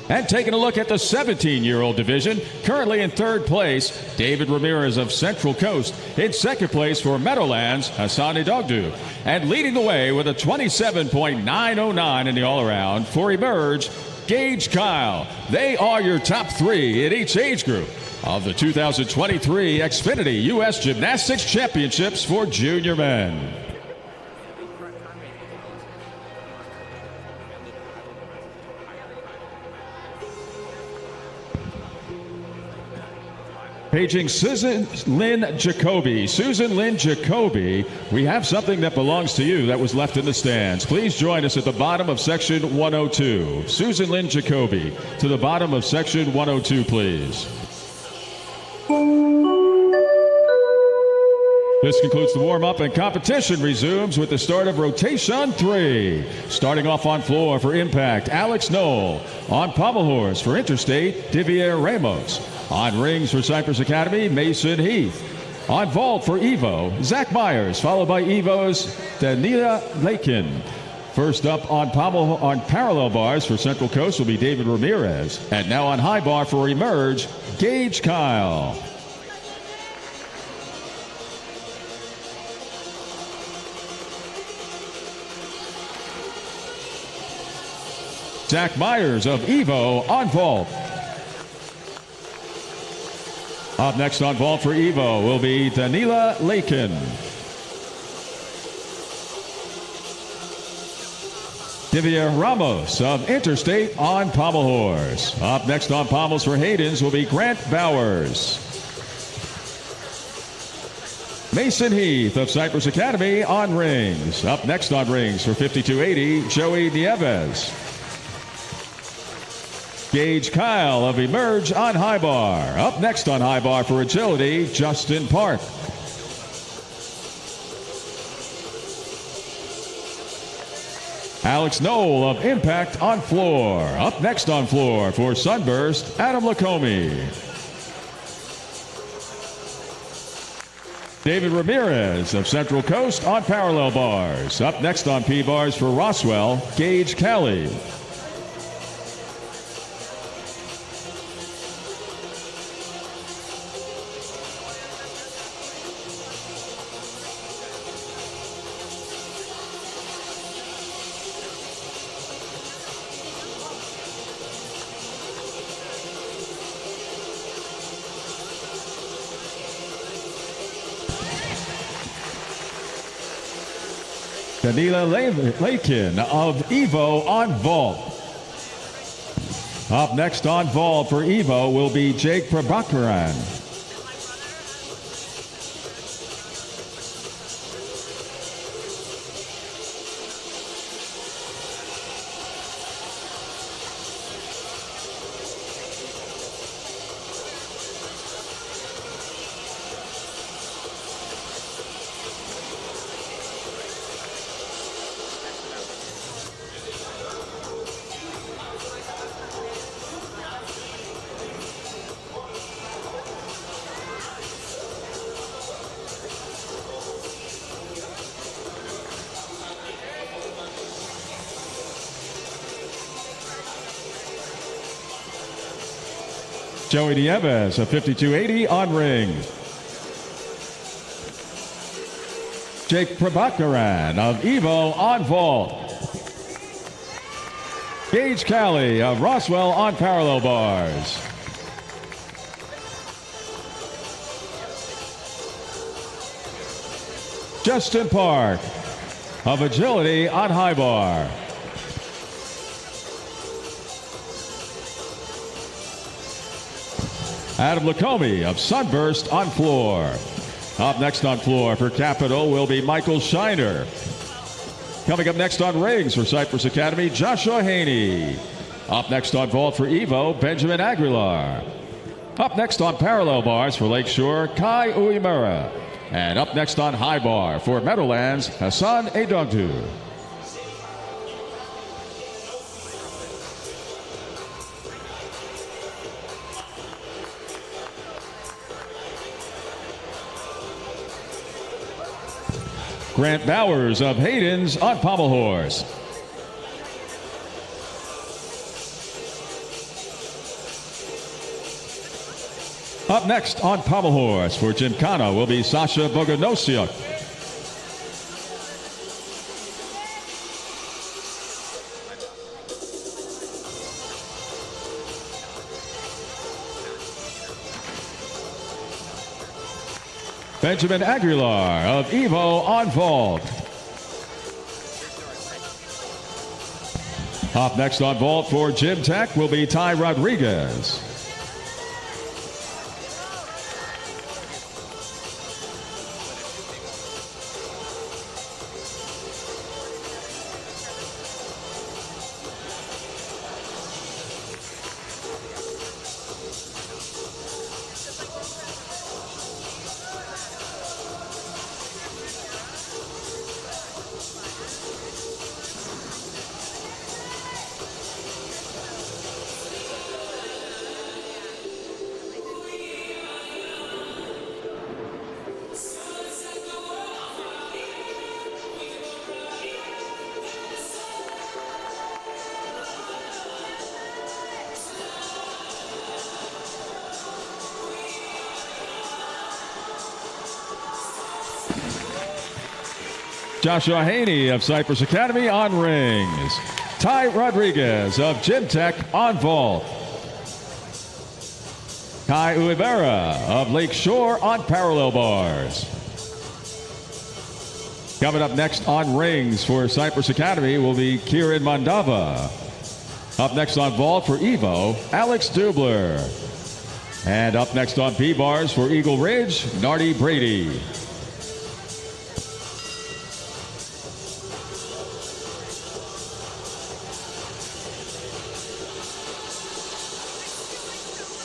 And taking a look at the 17-year-old division, currently in third place, David Ramirez of Central Coast. In second place for Meadowlands, Hassan Idogdu. And leading the way with a 27.909 in the all-around for Emerge, Gage Kyle. They are your top three in each age group of the 2023 Xfinity U.S. Gymnastics Championships for junior men. Paging Susan Lynn Jacoby. Susan Lynn Jacoby, we have something that belongs to you that was left in the stands. Please join us at the bottom of section 102. Susan Lynn Jacoby, to the bottom of section 102, please. This concludes the warm-up, and competition resumes with the start of rotation 3. Starting off on floor for Impact, Alex Knoll. On pommel horse for Interstate, Divier Ramos. On rings for Cypress Academy, Mason Heath. On vault for Evo, Zach Myers, followed by Evo's Danila Lakin. First up on parallel bars for Central Coast will be David Ramirez. And now on high bar for Emerge, Gage Kyle. Zach Myers of Evo on vault. Up next on vault for Evo will be Danila Lakin. Divier Ramos of Interstate on pommel horse. Up next on pommels for Hayden's will be Grant Bowers. Mason Heath of Cypress Academy on rings. Up next on rings for 5280, Joey Nieves. Gage Kyle of Emerge on high bar. Up next on high bar for agility, Justin Park. Alex Knoll of Impact on floor. Up next on floor for Sunburst, Adam Lacombe. David Ramirez of Central Coast on parallel bars. Up next on P bars for Roswell, Gage Kelly. Danila Lakin of Evo on vault. Up next on vault for Evo will be Jake Prabhakaran. Joey Nieves of 5280 on ring. Jake Prabhakaran of Evo on vault. Gage Kelly of Roswell on parallel bars. Justin Park of agility on high bar. Adam Lacombe of Sunburst on floor. Up next on floor for Capital will be Michael Shiner. Coming up next on rings for Cypress Academy, Joshua Haney. Up next on vault for Evo, Benjamin Aguilar. Up next on parallel bars for Lakeshore, Kai Uemura. And up next on high bar for Meadowlands, Hassan Idogdu. Grant Bowers of Hayden's on pommel horse. Up next on Pommel Horse for Gymkhana will be Sasha Bogdanosiuk. Benjamin Aguilar of Evo on vault. Up next on vault for Gym Tech will be Ty Rodriguez. Joshua Haney of Cypress Academy on rings. Ty Rodriguez of Gym Tech on vault. Kai Uibera of Lake Shore on parallel bars. Coming up next on rings for Cypress Academy will be Kieran Mandava. Up next on vault for Evo, Alex Dubler. And up next on P-bars for Eagle Ridge, Nardi Brady.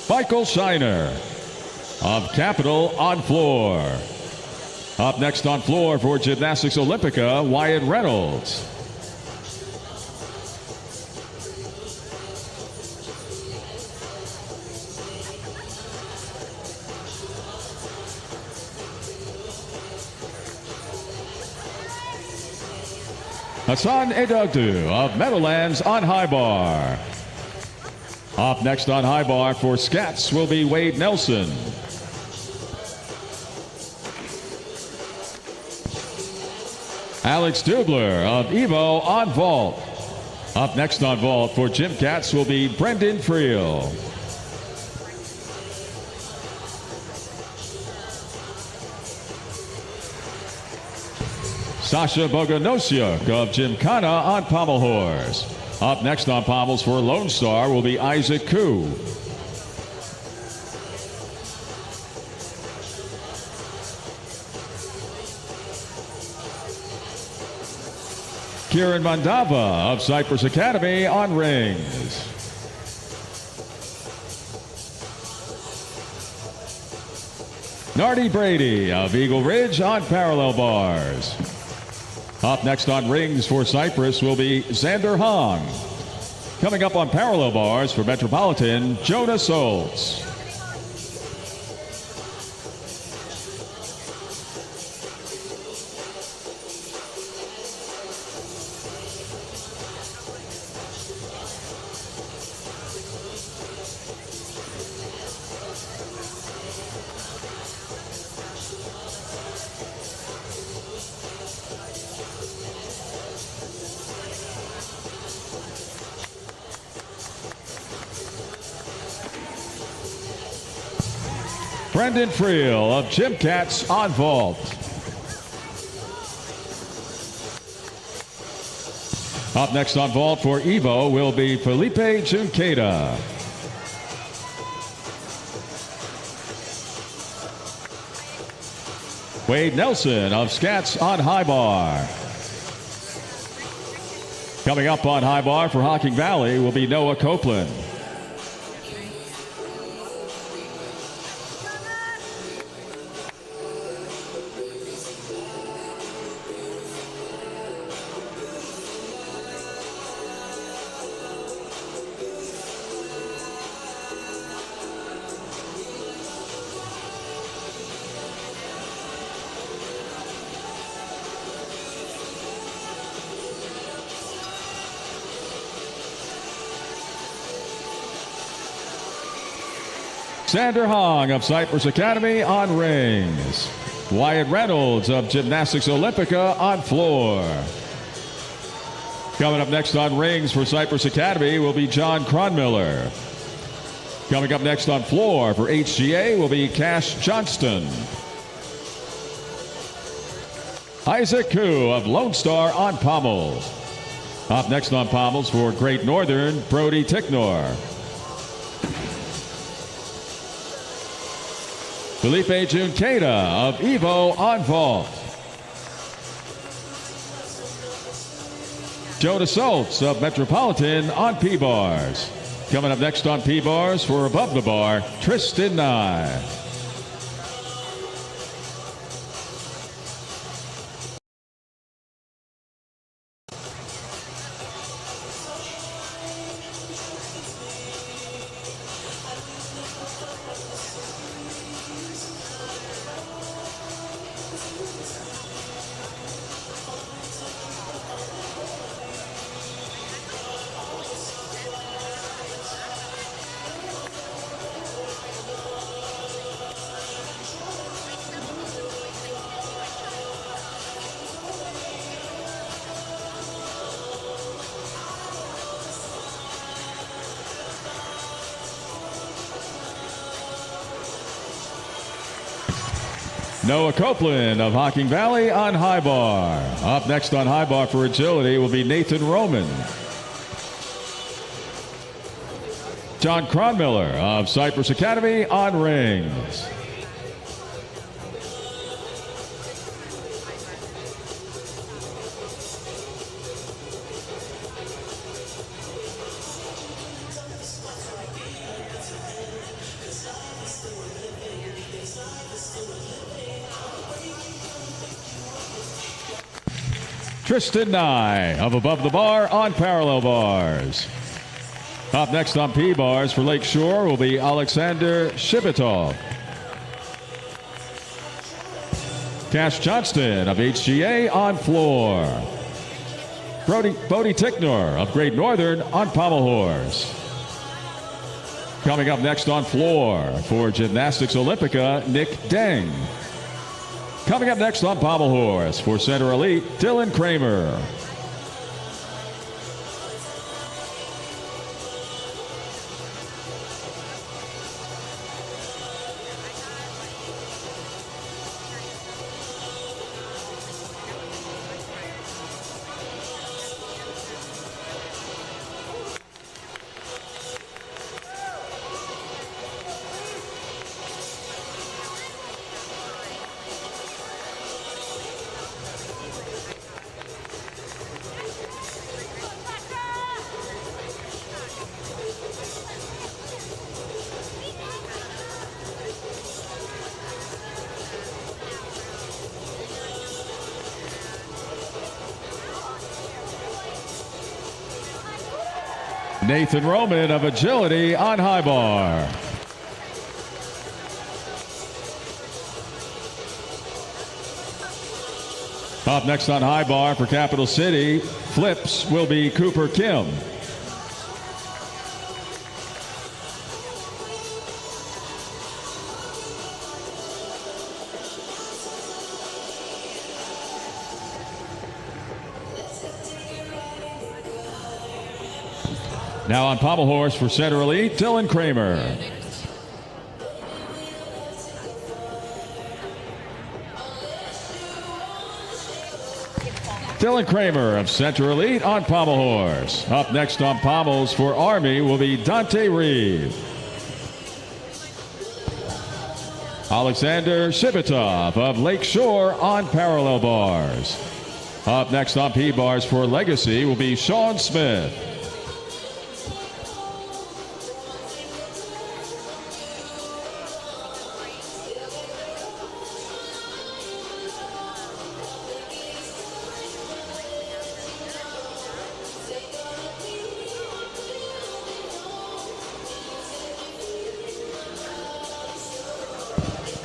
Michael Shiner of Capital on floor. Up next on floor for Gymnastics Olympica, Wyatt Reynolds. Hassan Edogdu of Meadowlands on high bar. Up next on high bar for Scats will be Wade Nelson. Alex Dubler of Evo on vault. Up next on vault for Gym Cats will be Brendan Friel. Sasha Bogdanosiuk of Gymkhana on pommel horse. Up next on pommels for Lone Star will be Isaac Koo. Kieran Mandava of Cypress Academy on rings. Nardi Brady of Eagle Ridge on parallel bars. Up next on rings for Cypress will be Xander Hong. Coming up on parallel bars for Metropolitan, Jonah Soltz. Brendan Friel of Gym Cats on vault. Up next on vault for Evo will be Felipe Junqueira. Wade Nelson of Scats on high bar. Coming up on high bar for Hocking Valley will be Noah Copeland. Xander Hong of Cypress Academy on rings. Wyatt Reynolds of Gymnastics Olympica on floor. Coming up next on rings for Cypress Academy will be John Cronmiller. Coming up next on floor for HGA will be Cash Johnston. Isaac Koo of Lone Star on pommels. Up next on pommels for Great Northern, Brody Ticknor. Felipe Junqueira of Evo on vault. Joe DeSoltz of Metropolitan on P-bars. Coming up next on P-bars for Above the Bar, Tristan Nye. Noah Copeland of Hocking Valley on high bar. Up next on high bar for agility will be Nathan Roman. John Cronmiller of Cypress Academy on rings. Tristan Nye of Above the Bar on parallel bars. Up next on P-bars for Lakeshore will be Alexander Shibitov. Cash Johnston of HGA on floor. Bodie Ticknor of Great Northern on pommel horse. Coming up next on floor for Gymnastics Olympica, Nick Deng. Coming up next on pommel horse for Center Elite, Dylan Kramer. Nathan Roman of agility on high bar. Up next on high bar for Capital City, flips will be Cooper Kim. Now on pommel horse for Center Elite, Dylan Kramer. Dylan Kramer of Center Elite on pommel horse. Up next on pommels for Army will be Dante Reed. Alexander Shibitov of Lakeshore on parallel bars. Up next on P-bars for Legacy will be Sean Smith.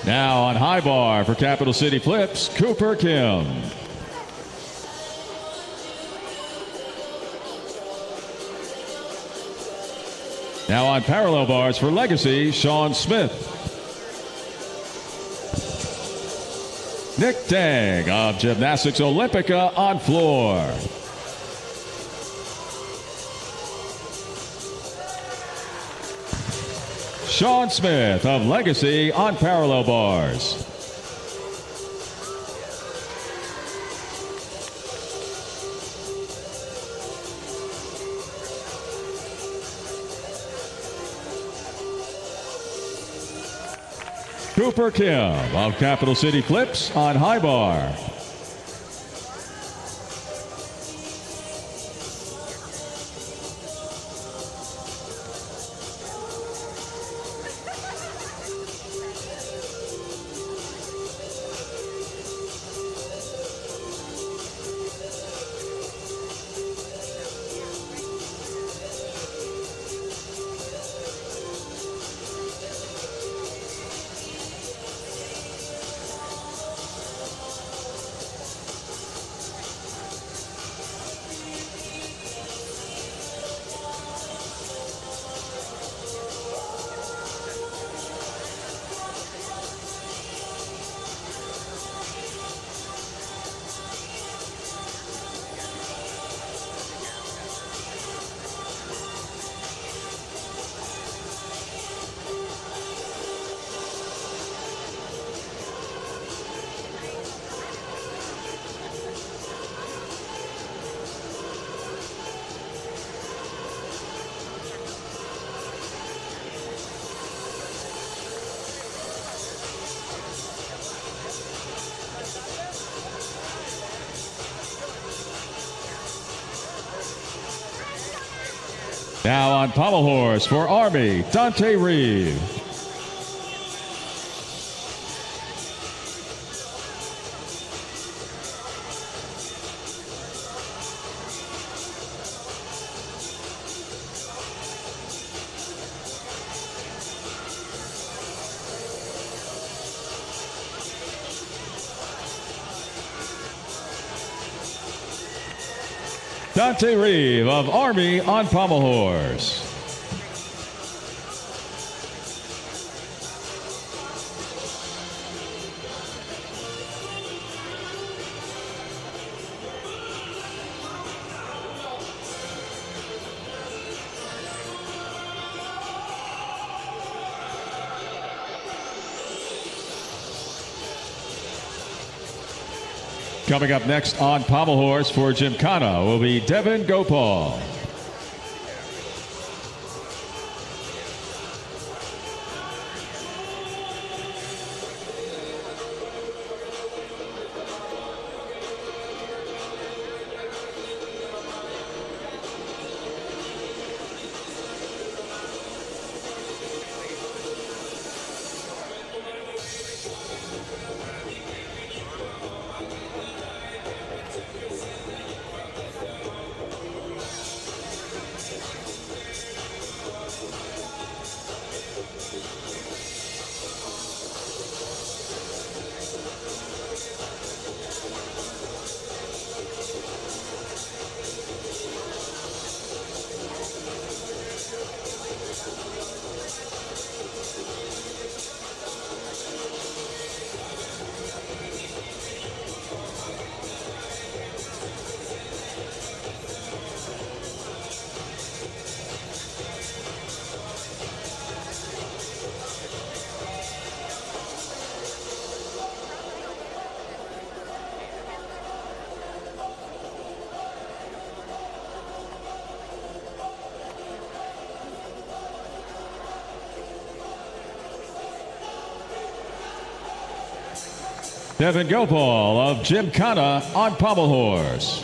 Now on high bar for Capital City Flips, Cooper Kim. Now on parallel bars for Legacy, Sean Smith. Nick Dang of Gymnastics Olympica on floor. Sean Smith of Legacy on parallel bars. Cooper Kim of Capital City Flips on high bar. Now on pommel horse for Army, Dante Reeve. Dante Reeve of Army on pommel horse. Coming up next on pommel horse for Gymkhana will be Devin Gopal. Devin Gopal of Gymkhana on pommel horse.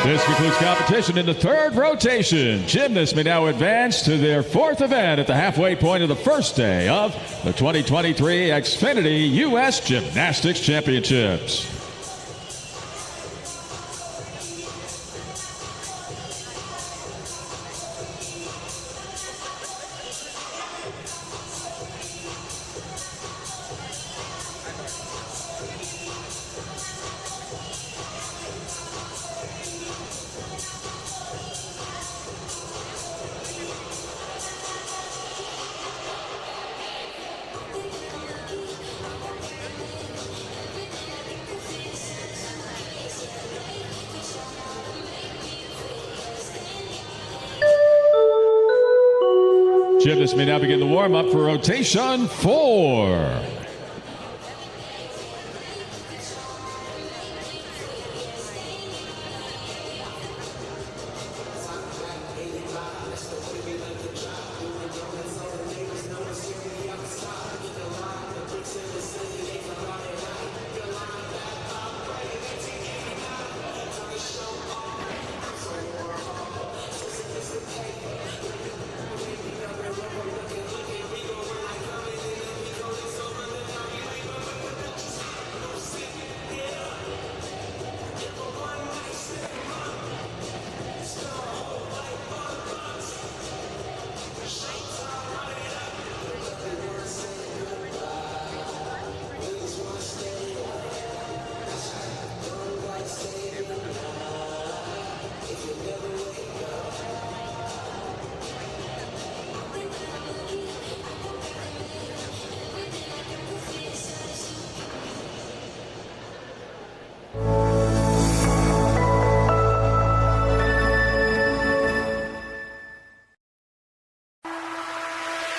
This concludes competition in the third rotation. Gymnasts may now advance to their fourth event at the halfway point of the first day of the 2023 Xfinity U.S. Gymnastics Championships. Gymnasts may now begin the warm-up for rotation 4.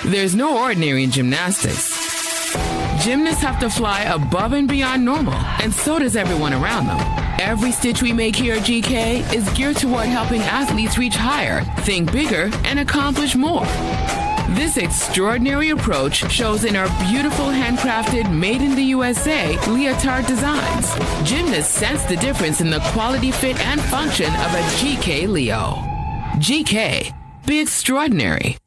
There's no ordinary in gymnastics. Gymnasts have to fly above and beyond normal, and so does everyone around them. Every stitch we make here at GK is geared toward helping athletes reach higher, think bigger, and accomplish more. This extraordinary approach shows in our beautiful handcrafted, made in the USA leotard designs. Gymnasts sense the difference in the quality, fit, and function of a GK Leo. GK, be extraordinary.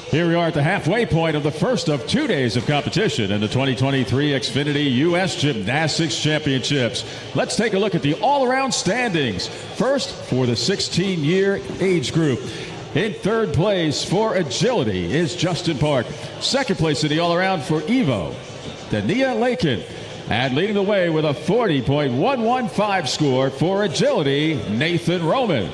Here we are at the halfway point of the first of 2 days of competition in the 2023 Xfinity U.S. Gymnastics Championships. Let's take a look at the all-around standings. First, for the 16-year age group. In third place for agility is Justin Park. Second place in the all-around for Evo, Dania Lakin. And leading the way with a 40.115 score for agility, Nathan Roman.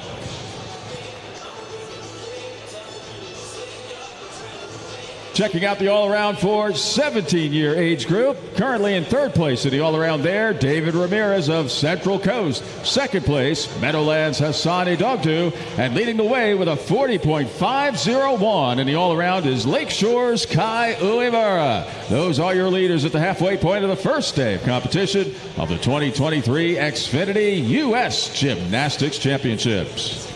Checking out the all-around for 17-year age group. Currently in third place in the all-around there, David Ramirez of Central Coast. Second place, Meadowlands Hassani Dogdu. And leading the way with a 40.501 in the all-around is Lakeshore's Kai Uemura. Those are your leaders at the halfway point of the first day of competition of the 2023 Xfinity U.S. Gymnastics Championships.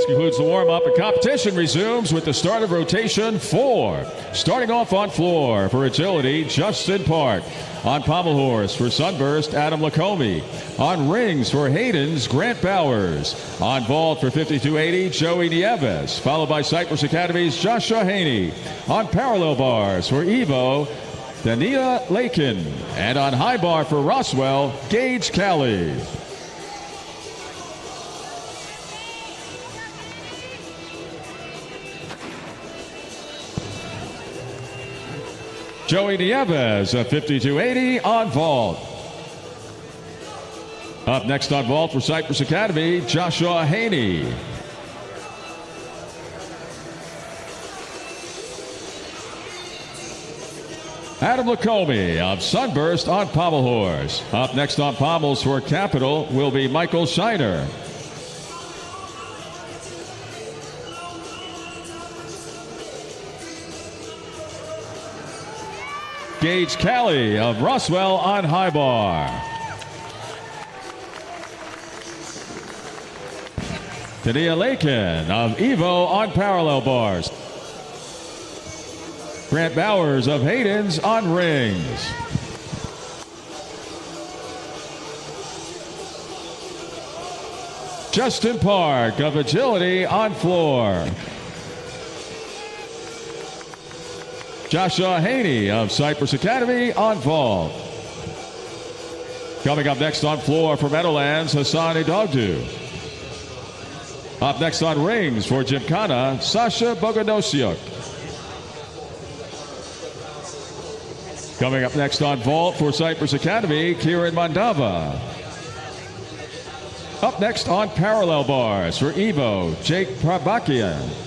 concludes the warm-up, and competition resumes with the start of rotation 4. Starting off on floor for agility, Justin Park. On pommel horse for Sunburst, Adam Lacombe. On rings for Hayden's, Grant Bowers. On vault for 5280, Joey Nieves, followed by Cypress Academy's Joshua Haney. On parallel bars for Evo, Dania Lakin. And on high bar for Roswell, Gage Calley. Joey Nieves of 5280 on vault. Up next on vault for Cypress Academy, Joshua Haney. Adam Lacombe of Sunburst on pommel horse. Up next on pommels for Capital will be Michael Shiner. Gage Calley of Roswell on high bar. Dania Lakin of Evo on parallel bars. Grant Bowers of Hayden's on rings. Justin Park of Agility on floor. Joshua Haney of Cypress Academy on vault. Coming up next on floor for Meadowlands, Hassan Idogdu. Up next on rings for Gymkhana, Sasha Boganosiuk. Coming up next on vault for Cypress Academy, Kieran Mandava. Up next on parallel bars for Evo, Jake Prabakian.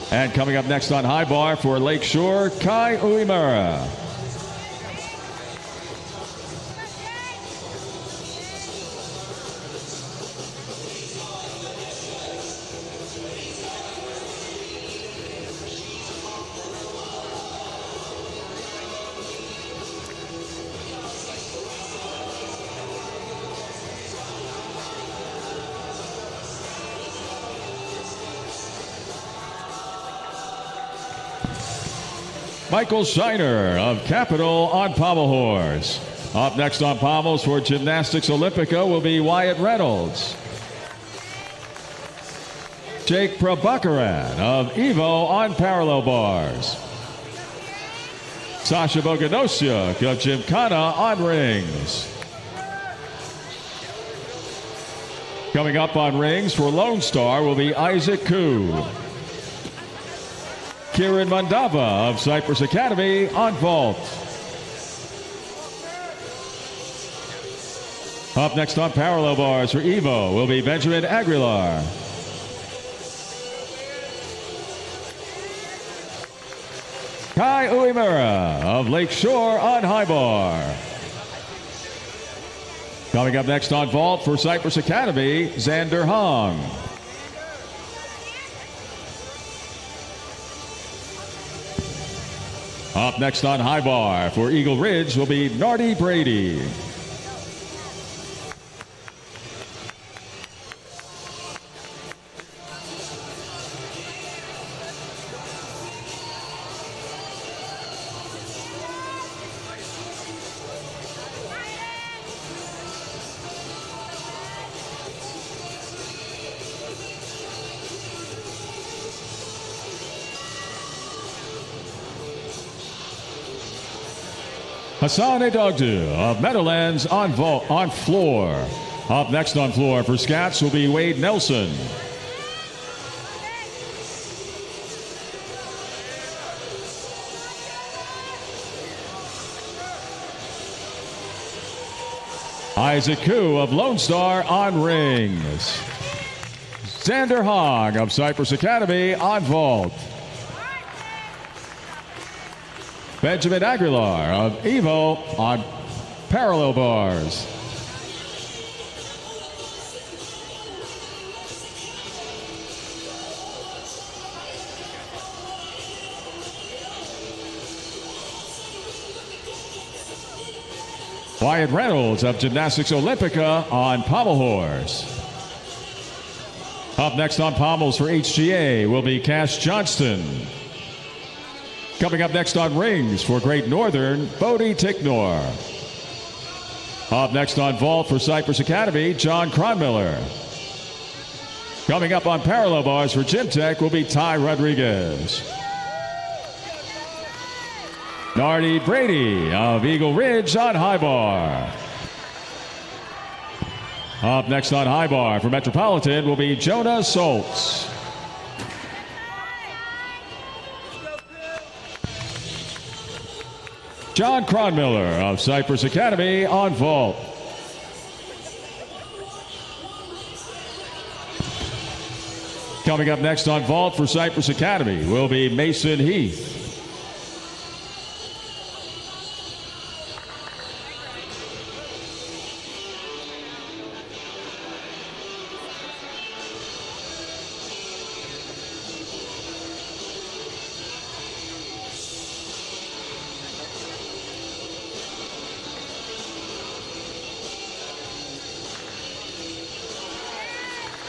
And coming up next on high bar for Lakeshore, Kai Uemura. Michael Shiner of Capital on pommel horse. Up next on pommels for Gymnastics Olympica will be Wyatt Reynolds. Jake Prabhakaran of Evo on parallel bars. Sasha Boganosiuk of Gymkhana on rings. Coming up on rings for Lone Star will be Isaac Koo. Kieran Mandava of Cypress Academy on vault. Up next on parallel bars for Evo will be Benjamin Aguilar. Kai Uemura of Lakeshore on high bar. Coming up next on vault for Cypress Academy, Xander Hong. Up next on high bar for Eagle Ridge will be Nardi Brady. Hassan Idogdu of Meadowlands on floor. Up next on floor for Scats will be Wade Nelson. Isaac Koo of Lone Star on rings. Xander Hong of Cypress Academy on vault. Benjamin Aguilar of Evo on parallel bars. Wyatt Reynolds of Gymnastics Olympica on pommel horse. Up next on pommels for HGA will be Cash Johnston. Coming up next on rings for Great Northern, Bodie Ticknor. Up next on vault for Cypress Academy, John Cronmiller. Coming up on parallel bars for Gym Tech will be Ty Rodriguez. Nardi Brady of Eagle Ridge on high bar. Up next on high bar for Metropolitan will be Jonah Soltz. John Cronmiller of Cypress Academy on vault. Coming up next on vault for Cypress Academy will be Mason Heath.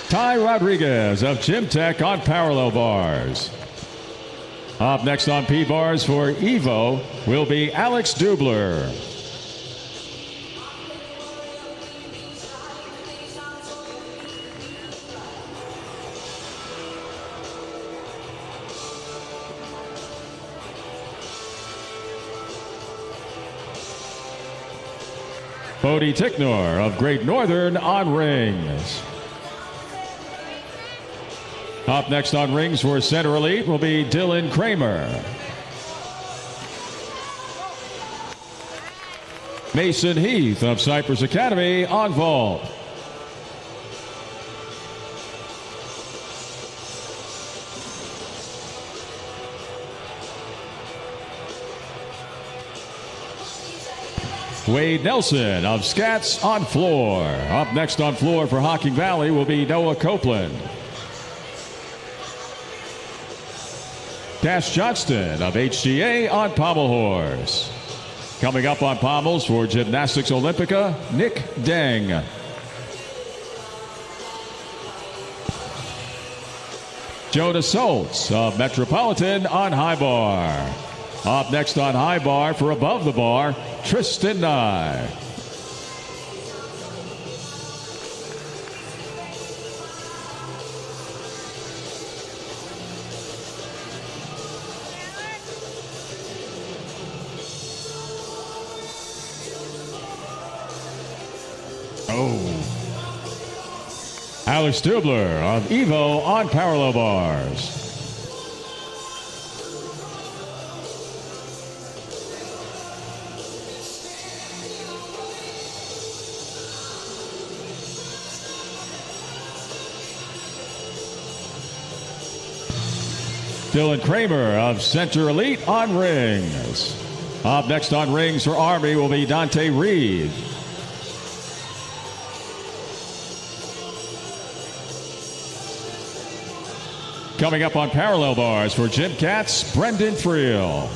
Ty Rodriguez of Gym Tech on parallel bars. Up next on P bars for Evo will be Alex Dubler. Bodie Ticknor of Great Northern on rings. Up next on rings for Center Elite will be Dylan Kramer. Mason Heath of Cypress Academy on vault. Wade Nelson of Scats on floor. Up next on floor for Hocking Valley will be Noah Copeland. Cash Johnston of HGA on pommel horse. Coming up on pommels for Gymnastics Olympica, Nick Deng. Jonah Soltz of Metropolitan on high bar. Up next on high bar for above the bar, Tristan Nye. Alex Dubler of Evo on parallel bars. Dylan Kramer of Center Elite on rings. Up next on rings for Army will be Dante Reed. Coming up on parallel bars for Gym Cats, Brendan Friel.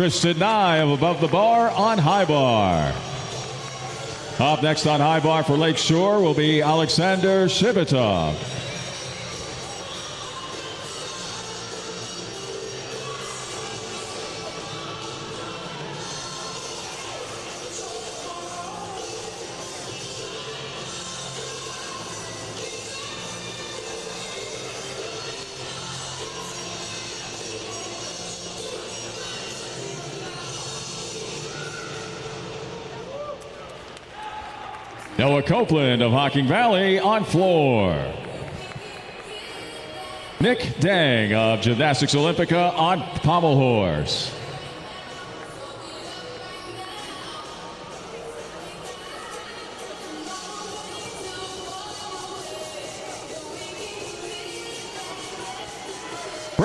Tristan Nye of Above the Bar on high bar. Up next on high bar for Lakeshore will be Alexander Shibitov. Noah Copeland of Hocking Valley on floor. Nick Deng of Gymnastics Olympica on pommel horse.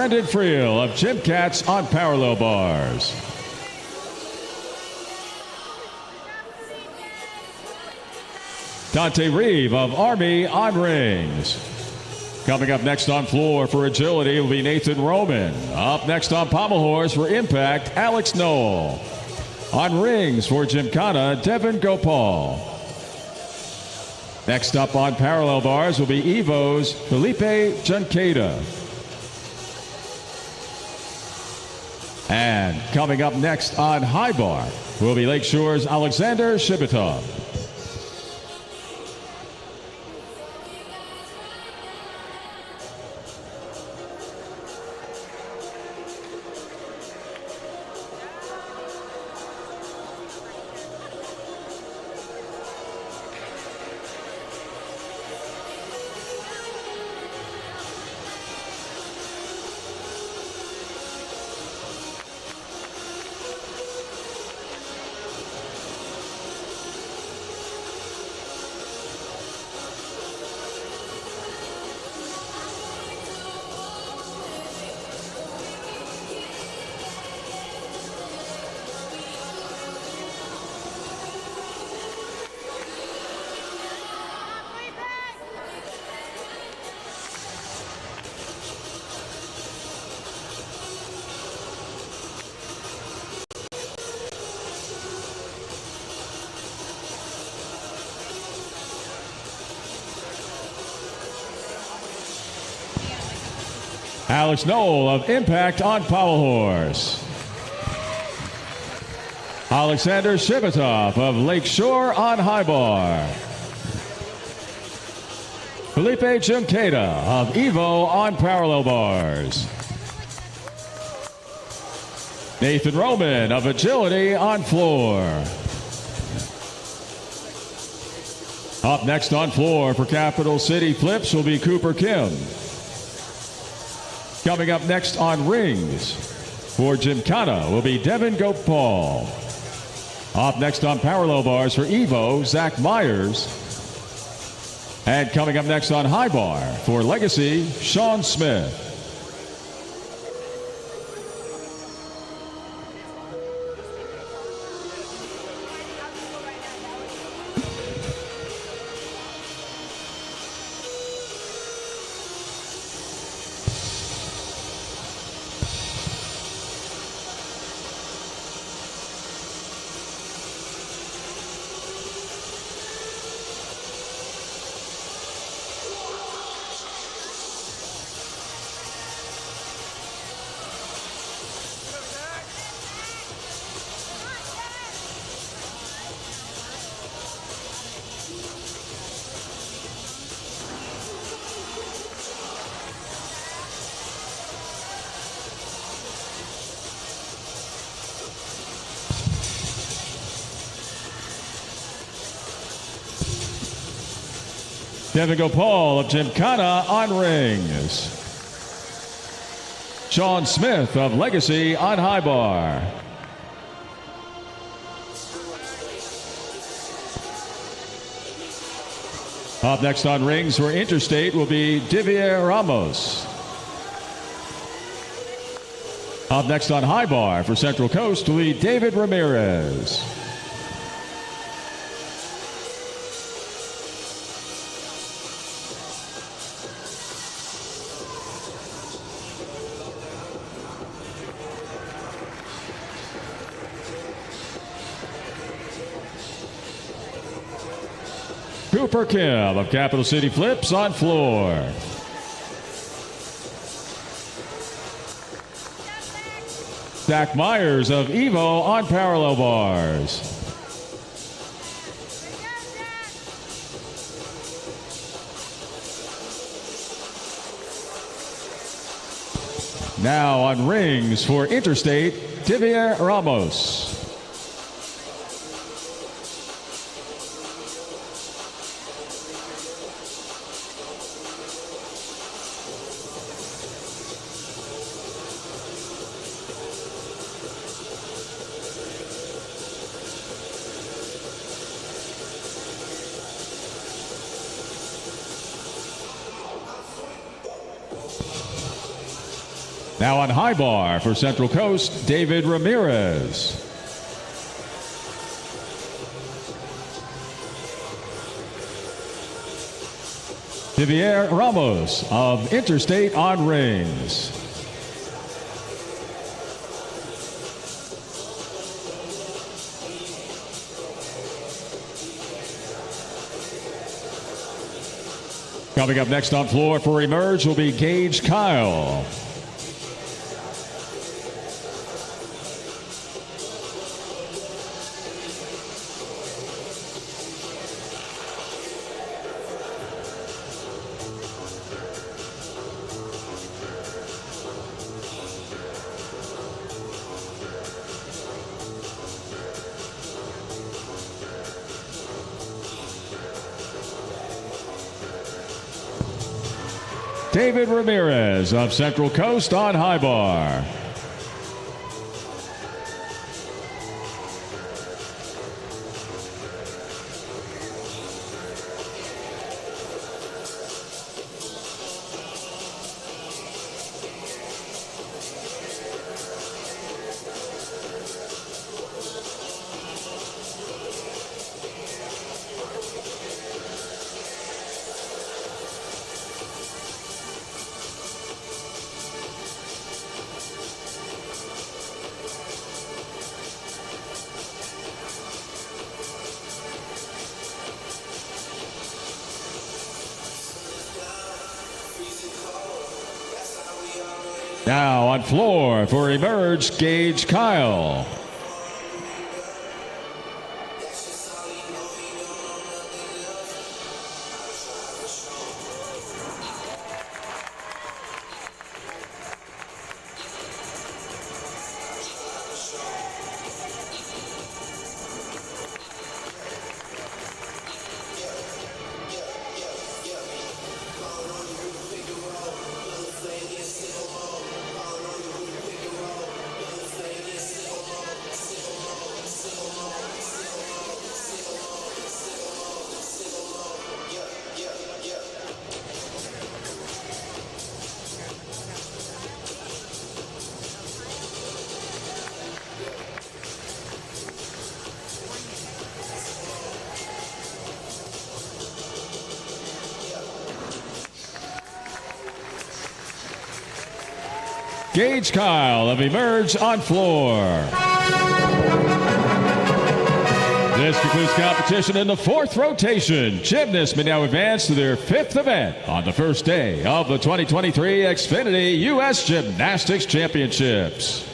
Brandon Friel of Gym Cats on parallel bars. Dante Reeve of Army on rings. Coming up next on floor for agility will be Nathan Roman. Up next on pommel horse for impact, Alex Knoll. On rings for Gymkhana, Devin Gopal. Next up on parallel bars will be Evo's Felipe Junqueira. And coming up next on high bar will be Lakeshore's Alexander Shibitov. Alex Knoll of Impact on pommel horse. Alexander Shibitov of Lakeshore on high bar. Felipe Junqueira of Evo on parallel bars. Nathan Roman of Agility on floor. Up next on floor for Capital City Flips will be Cooper Kim. Coming up next on rings for Gymkhana will be Devin Gopal. Up next on parallel bars for Evo, Zach Myers. And coming up next on high bar for Legacy, Sean Smith. Devin Gopal of Gymkhana on rings. Sean Smith of Legacy on high bar. Up next on rings for Interstate will be Divier Ramos. Up next on high bar for Central Coast will be David Ramirez. Cooper Kim of Capital City Flips on floor. Zach Myers of Evo on parallel bars. Now on rings for Interstate, Divier Ramos. Now on high bar for Central Coast, David Ramirez. Javier Ramos of Interstate on rings. Coming up next on floor for Emerge will be Gage Kyle. David Ramirez of Central Coast on high bar. Now on floor for Emerge, Gage Kyle. Gage Kyle of Emerge on floor. This concludes competition in the fourth rotation. Gymnasts may now advance to their fifth event on the first day of the 2023 Xfinity U.S. Gymnastics Championships.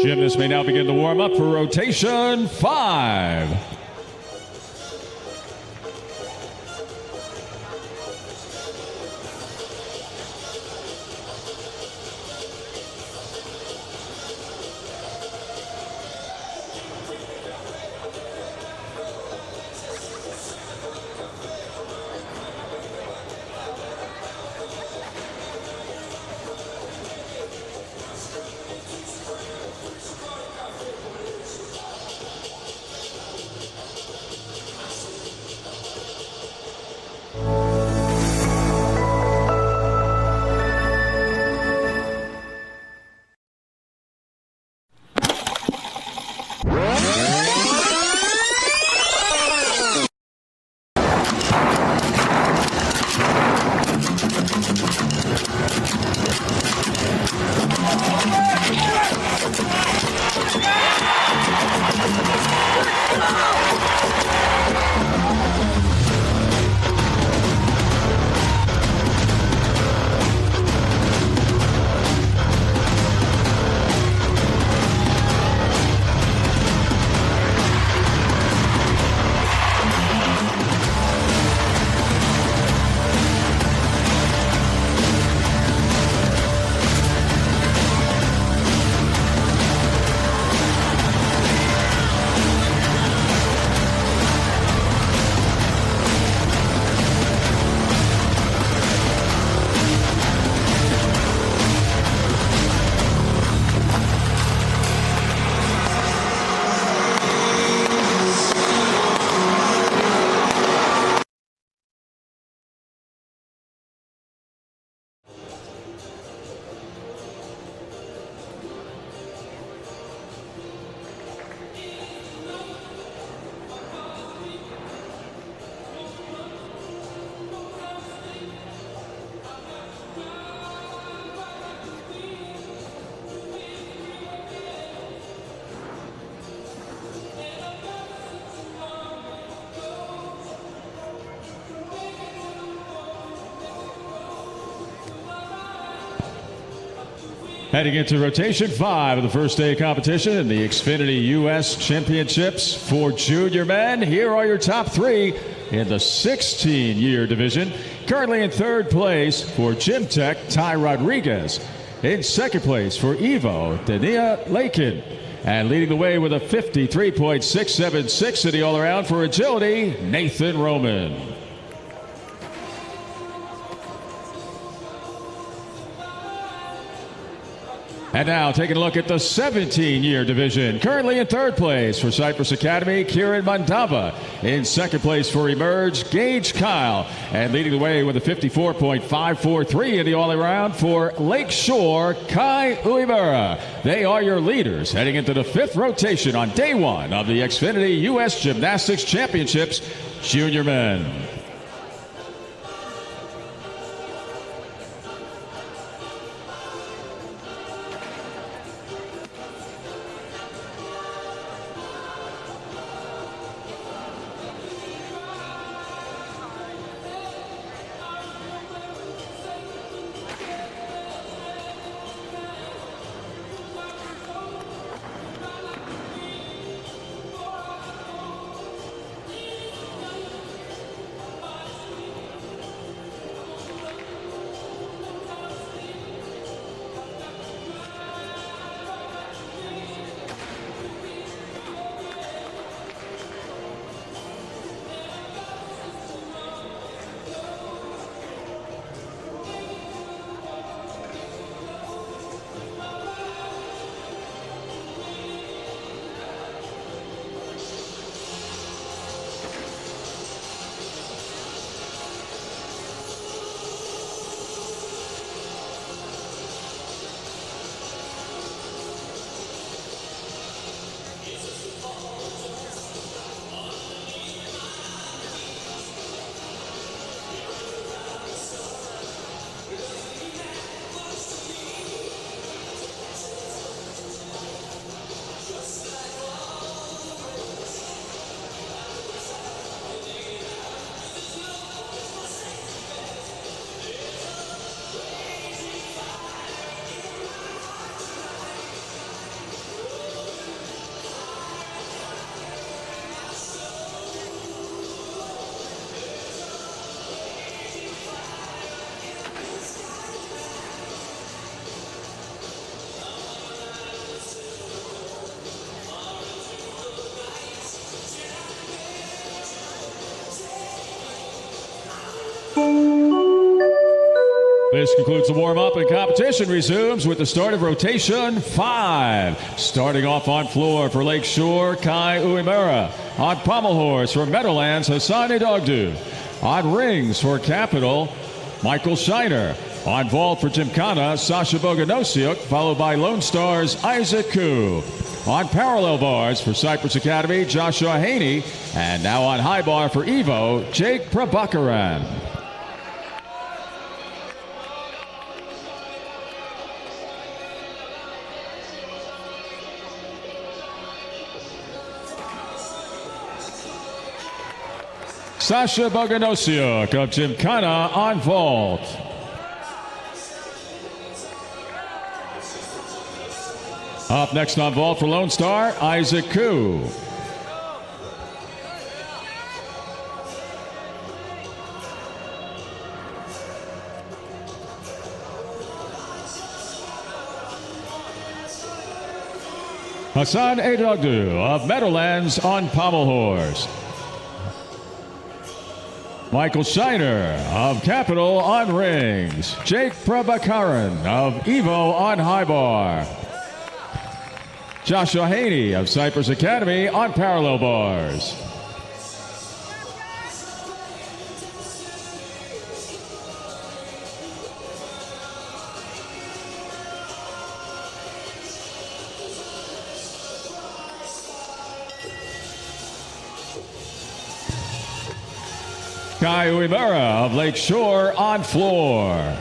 Gymnasts may now begin the warm-up for rotation 5. Heading into rotation 5 of the first day of competition in the Xfinity U.S. Championships for junior men. Here are your top 3 in the 16-year division. Currently in 3rd place for Gym Tech, Ty Rodriguez. In 2nd place for Evo, Dania Lakin. And leading the way with a 53.676 in the all-around for agility, Nathan Roman. And now taking a look at the 17-year division. Currently in 3rd place for Cypress Academy, Kieran Mandava. In 2nd place for Emerge, Gage Kyle. And leading the way with a 54.543 in the all-around for Lakeshore, Kai Uemura. They are your leaders heading into the 5th rotation on day 1 of the Xfinity U.S. Gymnastics Championships Junior Men. This concludes the warm-up, and competition resumes with the start of rotation 5. Starting off on floor for Lakeshore, Kai Uemura. On pommel horse for Meadowlands, Hassan Edogdu. On rings for Capital, Michael Shiner. On vault for Gymkhana, Sasha Boganosiuk, followed by Lone Star's Isaac Koo. On parallel bars for Cypress Academy, Joshua Haney. And now on high bar for Evo, Jake Prabhakaran. Sasha Boganosiuk of Gymkhana on vault. Up next on vault for Lone Star, Isaac Koo. Hassan Edogdu of Meadowlands on pommel horse. Michael Shiner of Capital on rings. Jake Prabhakaran of Evo on high bar. Joshua Haney of Cypress Academy on parallel bars. Kai Uemura of Lakeshore on floor.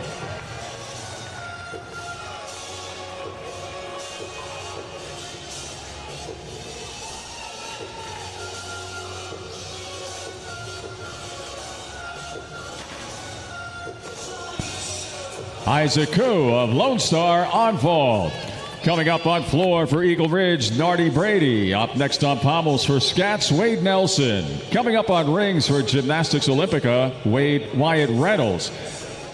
Isaac Koo of Lone Star on vault. Coming up on floor for Eagle Ridge, Nardi Brady. Up next on pommels for Scats, Wade Nelson. Coming up on rings for Gymnastics Olympica, Wyatt Reynolds.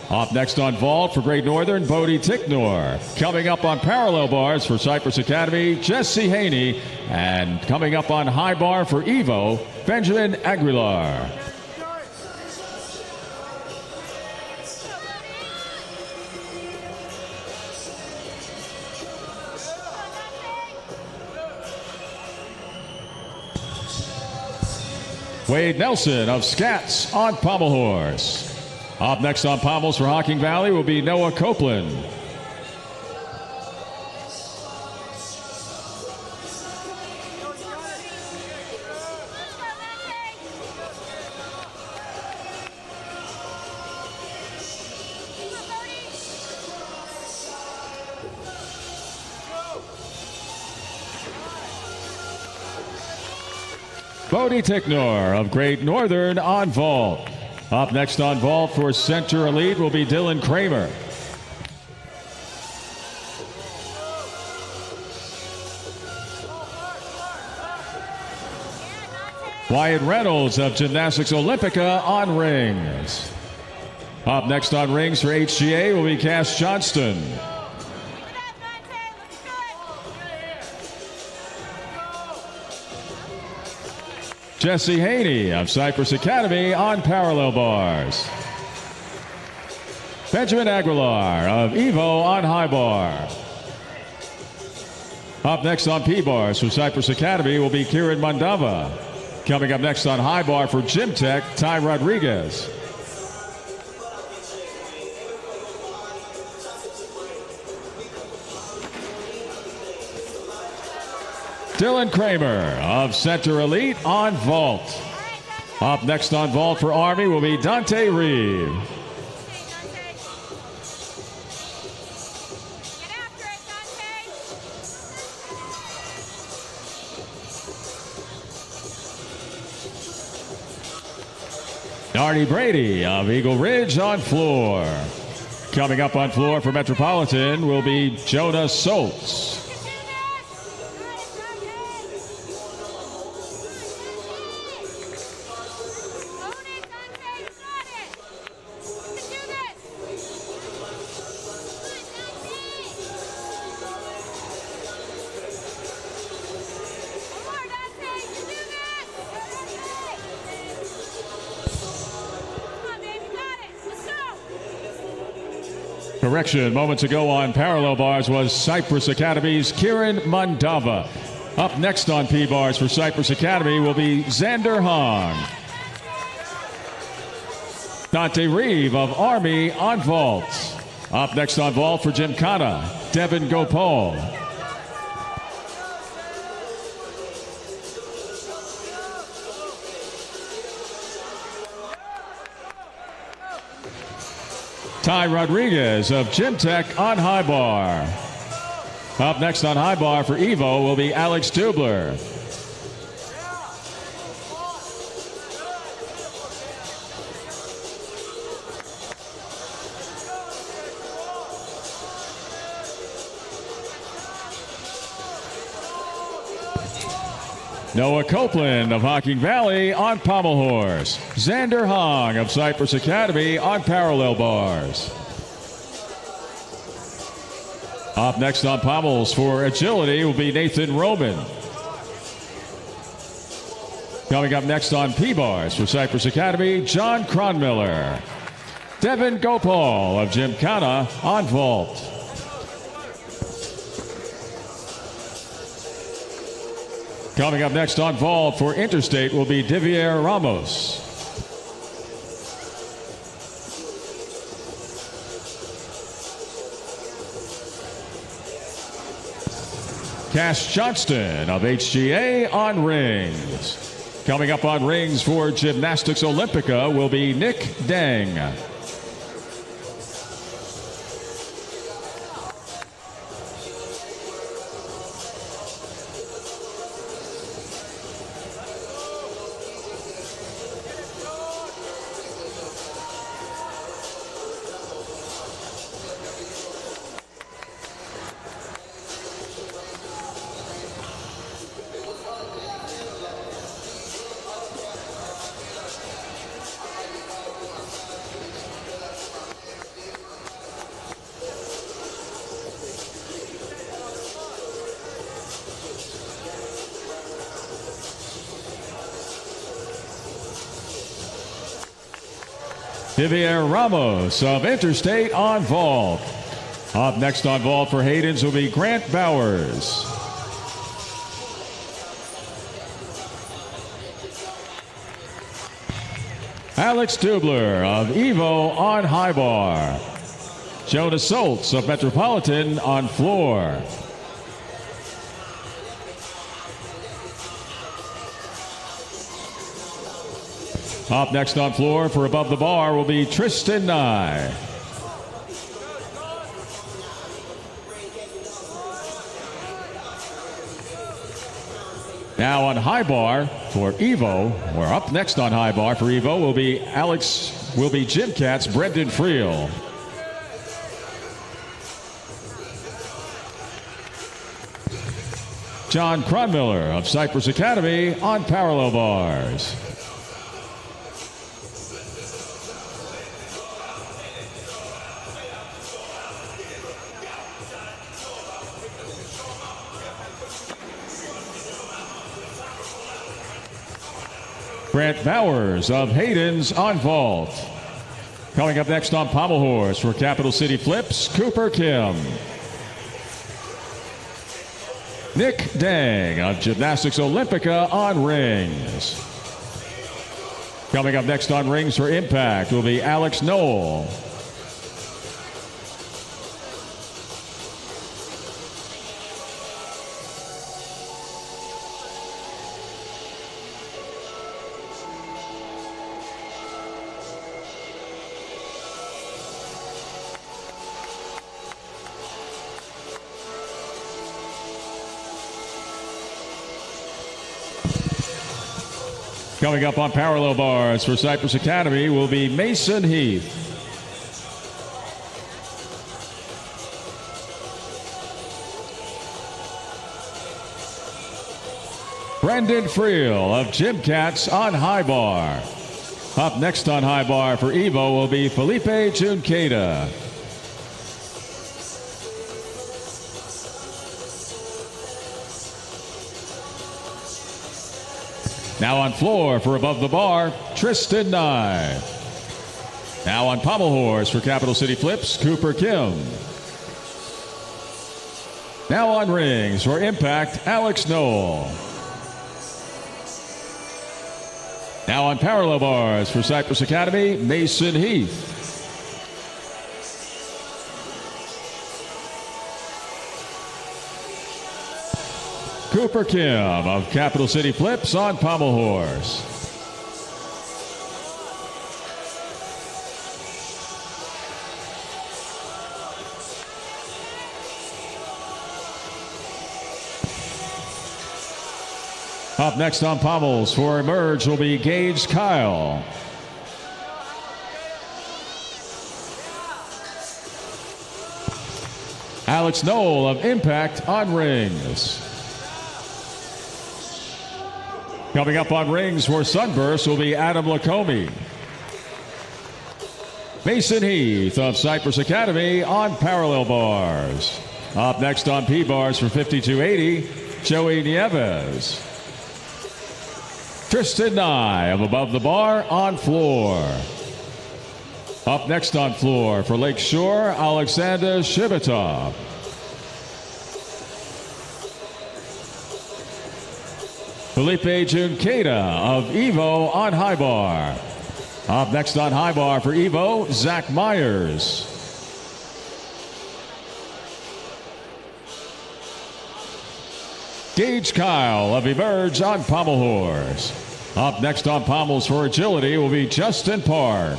Up next on vault for Great Northern, Bodie Ticknor. Coming up on parallel bars for Cypress Academy, Jesse Haney. And coming up on high bar for Evo, Benjamin Aguilar. Wade Nelson of Scats on pommel horse. Up next on pommels for Hocking Valley will be Noah Copeland. Bodie Ticknor of Great Northern on vault. Up next on vault for Center Elite will be Dylan Kramer. Wyatt Reynolds of Gymnastics Olympica on rings. Up next on rings for HGA will be Cass Johnston. Jesse Haney of Cypress Academy on parallel bars. Benjamin Aguilar of Evo on high bar. Up next on P-bars for Cypress Academy will be Kieran Mandava. Coming up next on high bar for Gym Tech, Ty Rodriguez. Dylan Kramer of Center Elite on vault. Up next on vault for Army will be Dante Reeve. Nardi Brady of Eagle Ridge on floor. Coming up on floor for Metropolitan will be Jonah Soltz. Correction, moments ago on parallel bars was Cypress Academy's Kieran Mandava. Up next on P-bars for Cypress Academy will be Xander Hong. Dante Reeve of Army on vault. Up next on vault for Gymkhana, Devin Gopal. Ty Rodriguez of Gym Tech on high bar. Up next on high bar for Evo will be Alex Dubler. Noah Copeland of Hocking Valley on pommel horse. Xander Hong of Cypress Academy on parallel bars. Up next on pommels for agility will be Nathan Roman. Coming up next on P-bars for Cypress Academy, John Cronmiller. Devin Gopal of Gymkhana on vault. Coming up next on vault for Interstate will be Divier Ramos. Cass Johnston of HGA on rings. Coming up on rings for Gymnastics Olympica will be Nick Deng. Javier Ramos of Interstate on vault. Up next on vault for Hayden's will be Grant Bowers. Alex Dubler of Evo on high bar. Jonas Soltz of Metropolitan on floor. Up next on floor for above the bar will be Tristan Nye. Now on high bar for Evo, or up next on high bar for Evo will be Jim Cat's Brendan Friel. John Cronmiller of Cypress Academy on parallel bars. Grant Bowers of Hayden's on vault. Coming up next on pommel horse for Capital City Flips, Cooper Kim. Nick Dang of Gymnastics Olympica on rings. Coming up next on rings for Impact will be Alex Knoll. Coming up on parallel bars for Cypress Academy will be Mason Heath. Brendan Friel of Jim Cats on high bar. Up next on high bar for Evo will be Felipe Junqueira. Now on floor for above the bar, Tristan Nye. Now on pommel horse for Capital City Flips, Cooper Kim. Now on rings for Impact, Alex Knoll. Now on parallel bars for Cypress Academy, Mason Heath. Cooper Kim of Capital City Flips on pommel horse. Up next on pommels for Emerge will be Gage Kyle. Alex Knoll of Impact on rings. Coming up on rings for Sunburst will be Adam Lacombe. Mason Heath of Cypress Academy on parallel bars. Up next on P bars for 5280, Joey Nieves. Tristan Nye of Above the Bar on floor. Up next on floor for Lakeshore, Alexander Shibitov. Felipe Junqueira of Evo on high bar. Up next on high bar for Evo, Zach Myers. Gage Kyle of Emerge on pommel horse. Up next on pommels for agility will be Justin Park.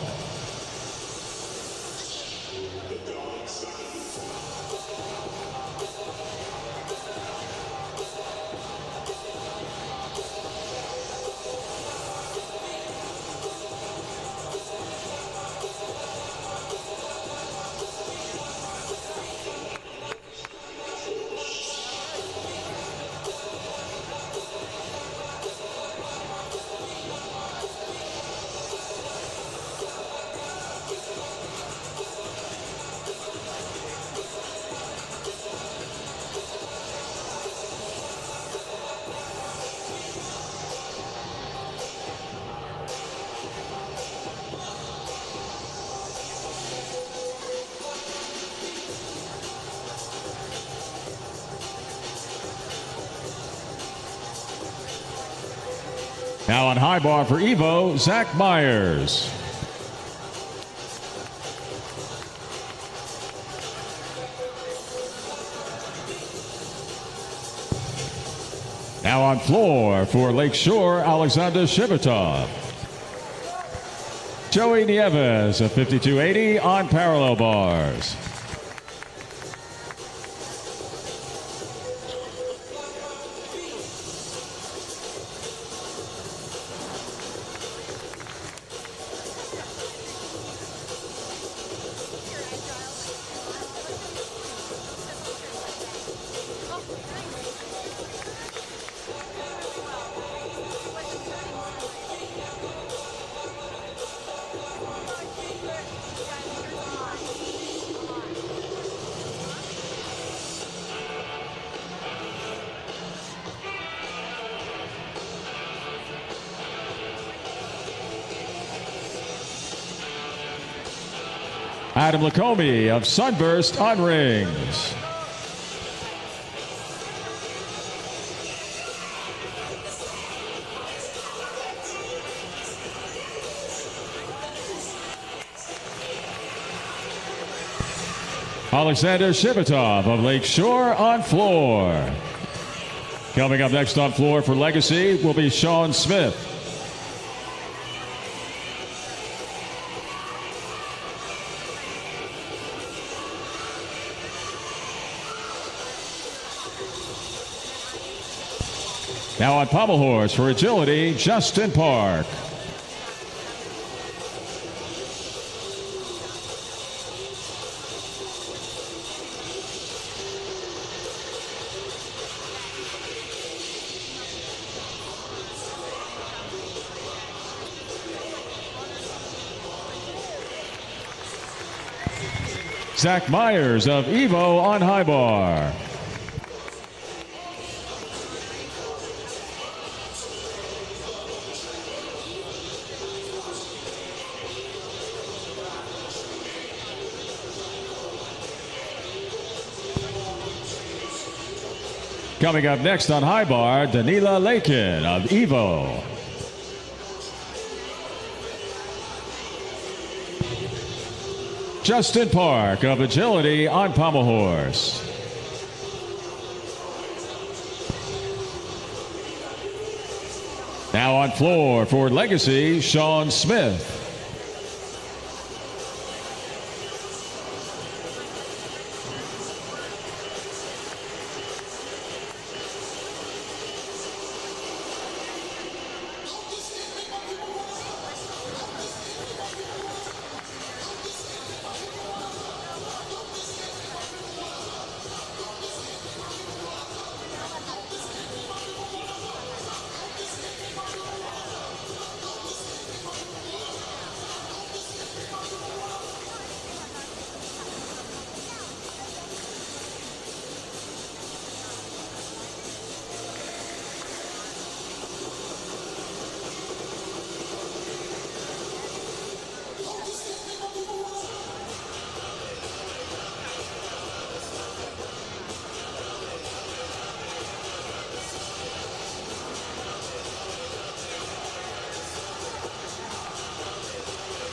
Now on high bar for Evo, Zach Myers. Now on floor for Lakeshore, Alexander Shibitov. Joey Nieves of 5280 on parallel bars. Adam Lacombe of Sunburst on rings. Alexander Shibitov of Lakeshore on floor. Coming up next on floor for Legacy will be Sean Smith. Now on pommel horse for agility, Justin Park. Zach Myers of Evo on high bar. Coming up next on high bar, Danila Lakin of Evo. Justin Park of agility on pommel horse. Now on floor for Legacy, Sean Smith.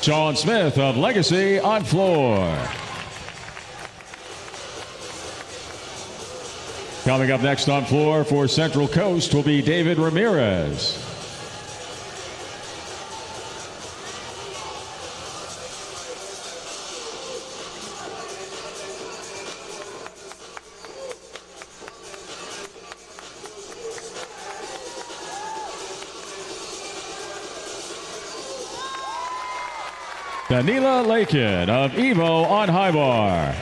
Sean Smith of Legacy on floor. Coming up next on floor for Central Coast will be David Ramirez. Danila Lakin of Evo on high bar.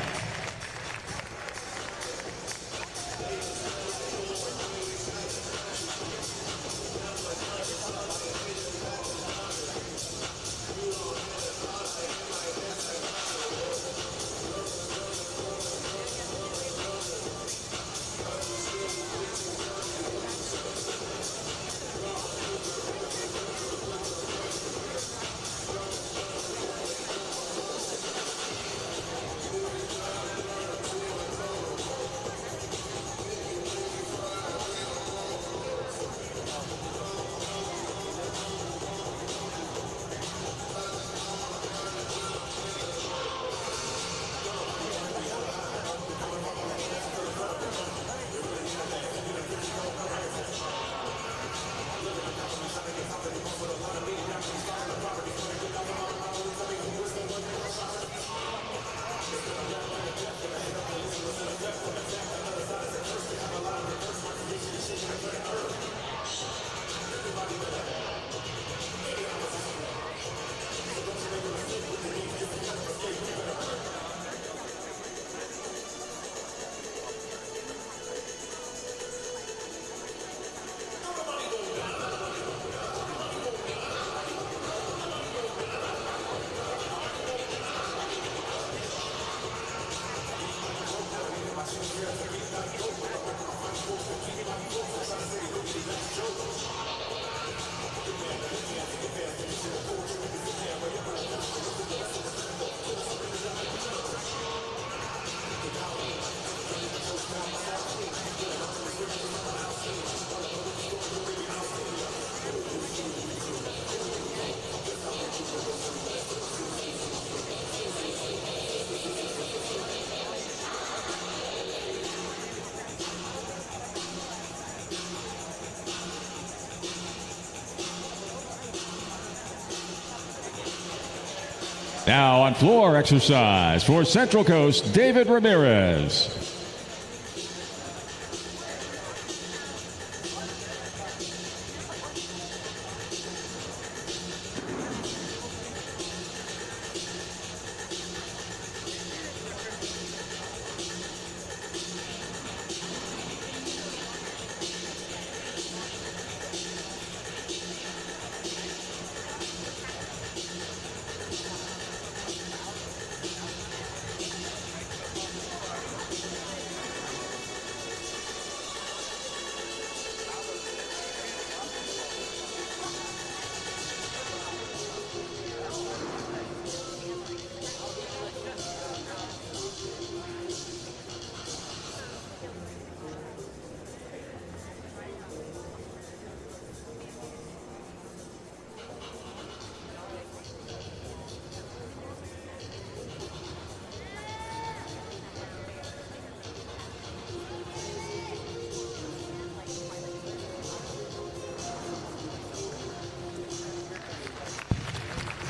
Now on floor exercise for Central Coast, David Ramirez.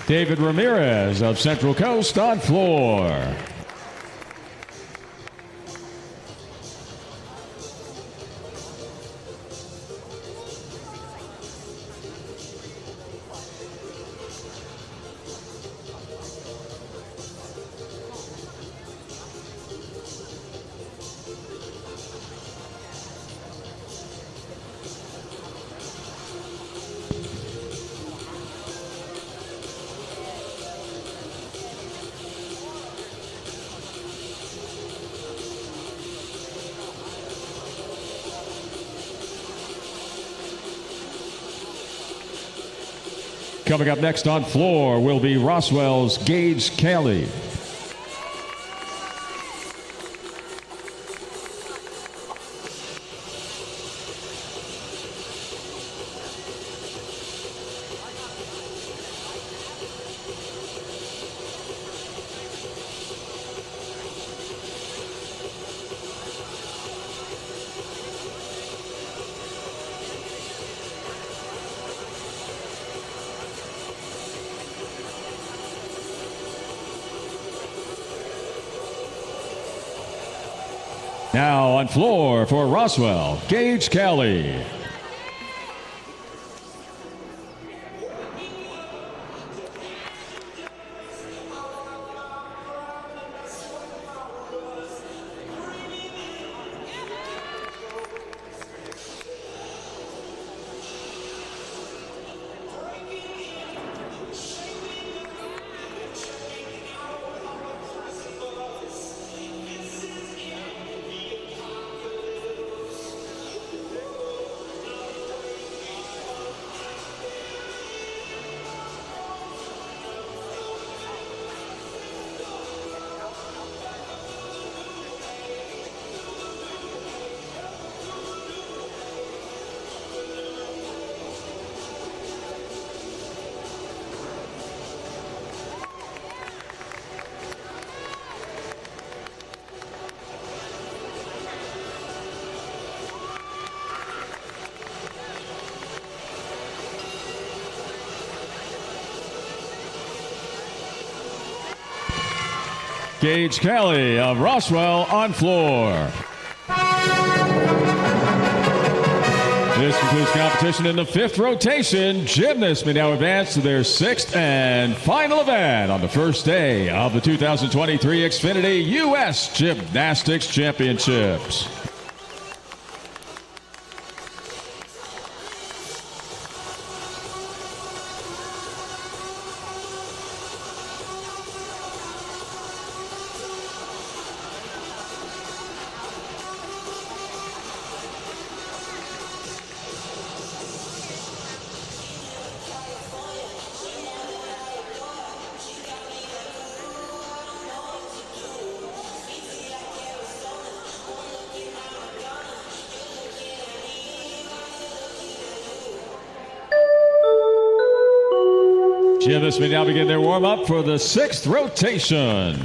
David Ramirez of Central Coast on floor. Coming up next on floor will be Roswell's Gage Kelly. Now on floor for Roswell, Gage Kelly. Gage Kelly of Roswell on floor. This concludes competition in the fifth rotation. Gymnasts may now advance to their sixth and final event on the first day of the 2023 Xfinity U.S. Gymnastics Championships. Gymnasts may now begin their warm-up for the sixth rotation.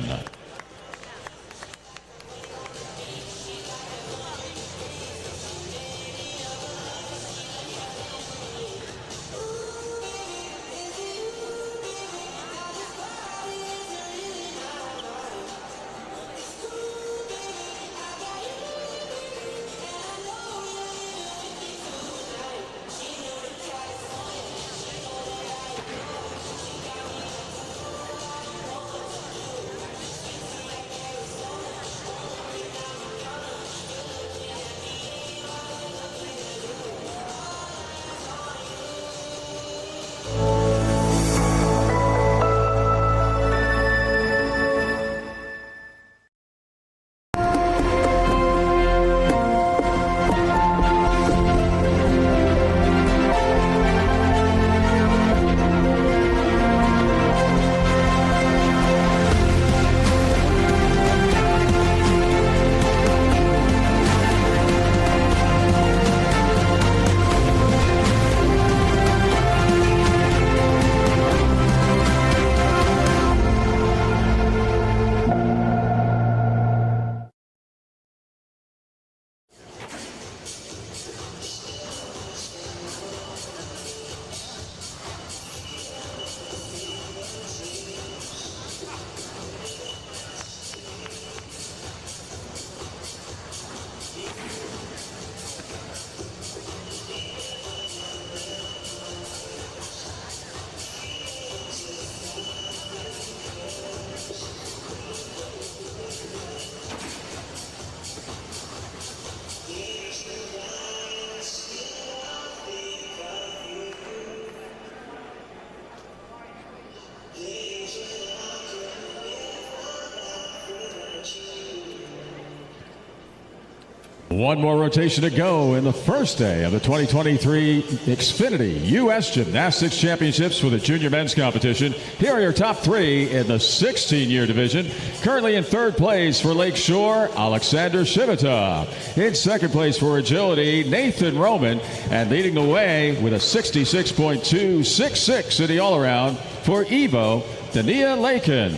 One more rotation to go in the first day of the 2023 Xfinity U.S. Gymnastics Championships for the junior men's competition. Here are your top three in the 16-year division. Currently in third place for Lakeshore, Alexander Shivita. In second place for agility, Nathan Roman. And leading the way with a 66.266 in the all-around for Evo, Dania Lakin.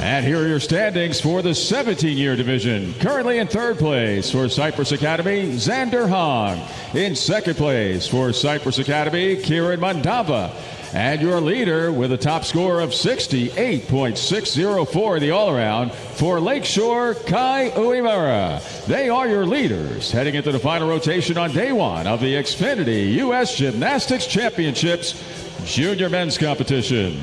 And here are your standings for the 17-year division. Currently in third place for Cypress Academy, Xander Hong. In second place for Cypress Academy, Kieran Mandava. And your leader with a top score of 68.604 in the all-around for Lakeshore, Kai Uemura. They are your leaders heading into the final rotation on day one of the Xfinity U.S. Gymnastics Championships Junior Men's Competition.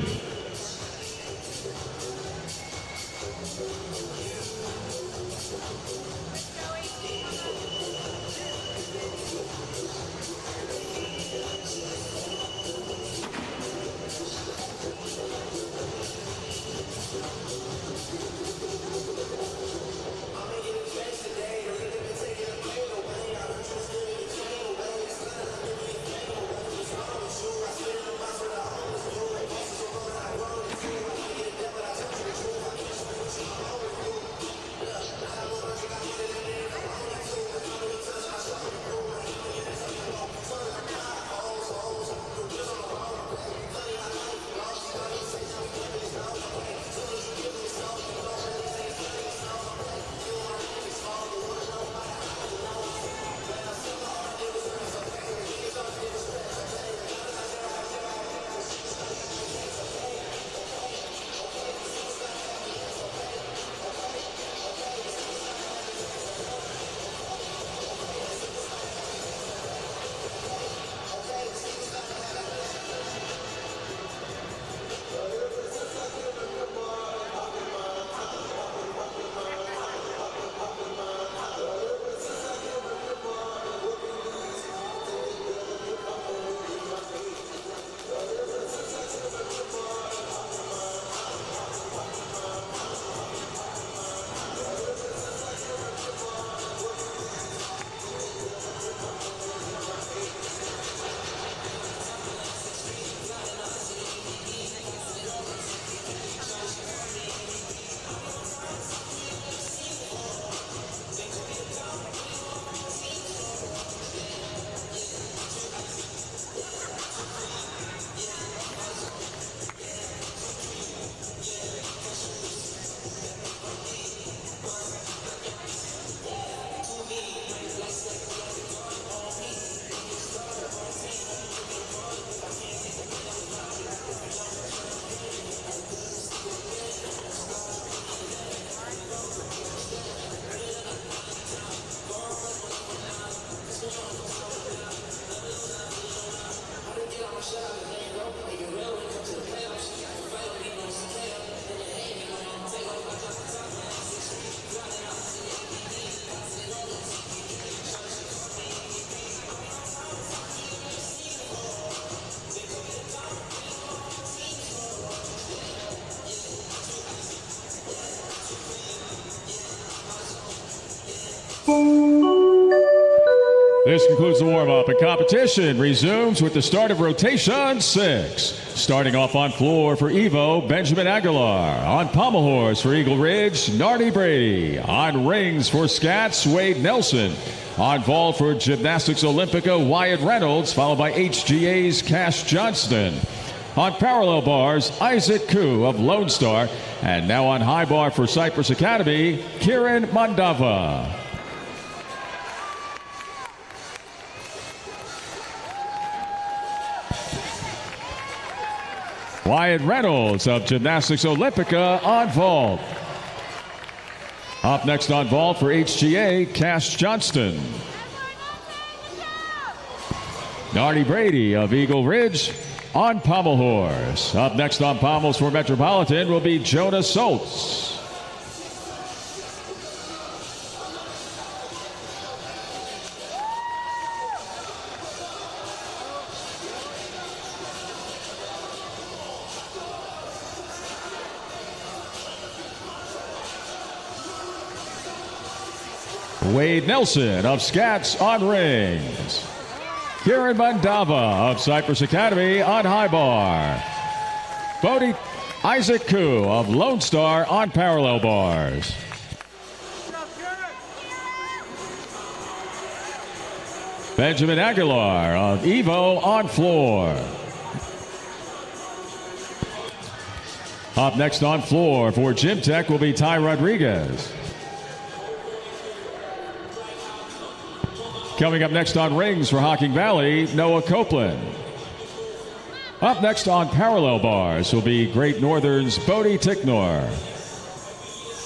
This concludes the warm-up, and competition resumes with the start of rotation 6. Starting off on floor for Evo, Benjamin Aguilar. On pommel horse for Eagle Ridge, Nardi Brady. On rings for Scats, Wade Nelson. On vault for Gymnastics Olympica, Wyatt Reynolds, followed by HGA's Cash Johnston. On parallel bars, Isaac Koo of Lone Star. And now on high bar for Cypress Academy, Kieran Mandava. Wyatt Reynolds of Gymnastics Olympica on vault. Up next on vault for HGA, Cash Johnston. Nardi Brady of Eagle Ridge on pommel horse. Up next on pommels for Metropolitan will be Jonah Soltz. Wade Nelson of Scats on rings. Kieran Mandava of Cypress Academy on high bar. Isaac Koo of Lone Star on parallel bars. Benjamin Aguilar of Evo on floor. Up next on floor for Gym Tech will be Ty Rodriguez. Coming up next on rings for Hocking Valley, Noah Copeland. Up next on parallel bars will be Great Northern's Bodie Ticknor.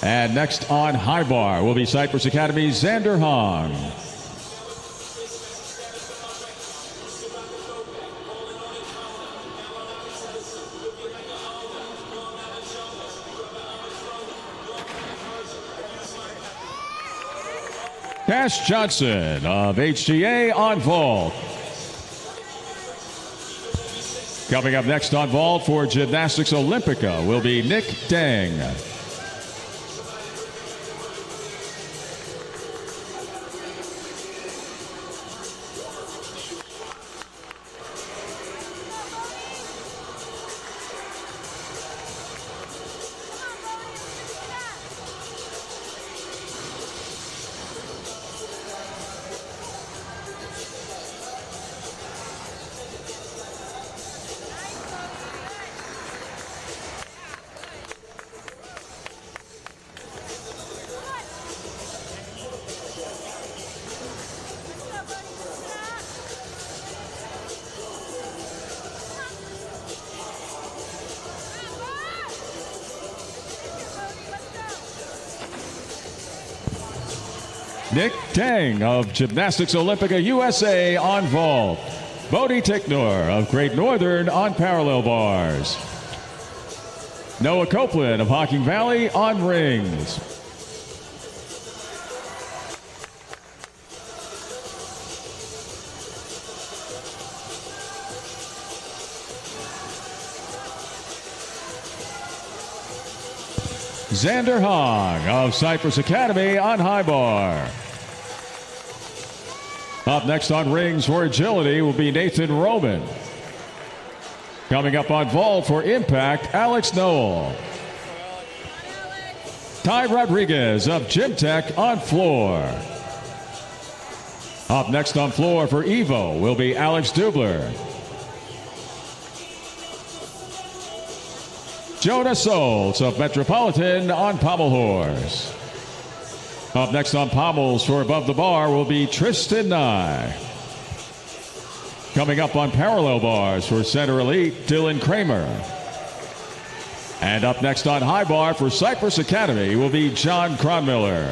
And next on high bar will be Cypress Academy's Xander Hong. Cash Johnson of HGA on vault. Coming up next on vault for Gymnastics Olympica will be Nick Deng. Nick Tang of Gymnastics Olympica USA on vault. Bodie Ticknor of Great Northern on parallel bars. Noah Copeland of Hocking Valley on rings. Xander Hong of Cypress Academy on high bar. Up next on rings for agility will be Nathan Roman. Coming up on vault for impact, Alex Noel. Ty Rodriguez of Gym Tech on floor. Up next on floor for Evo will be Alex Dubler. Jonah Soltz of Metropolitan on pommel horse. Up next on pommels for above the bar will be Tristan Nye. Coming up on parallel bars for Center Elite, Dylan Kramer. And up next on high bar for Cypress Academy will be John Cronmiller.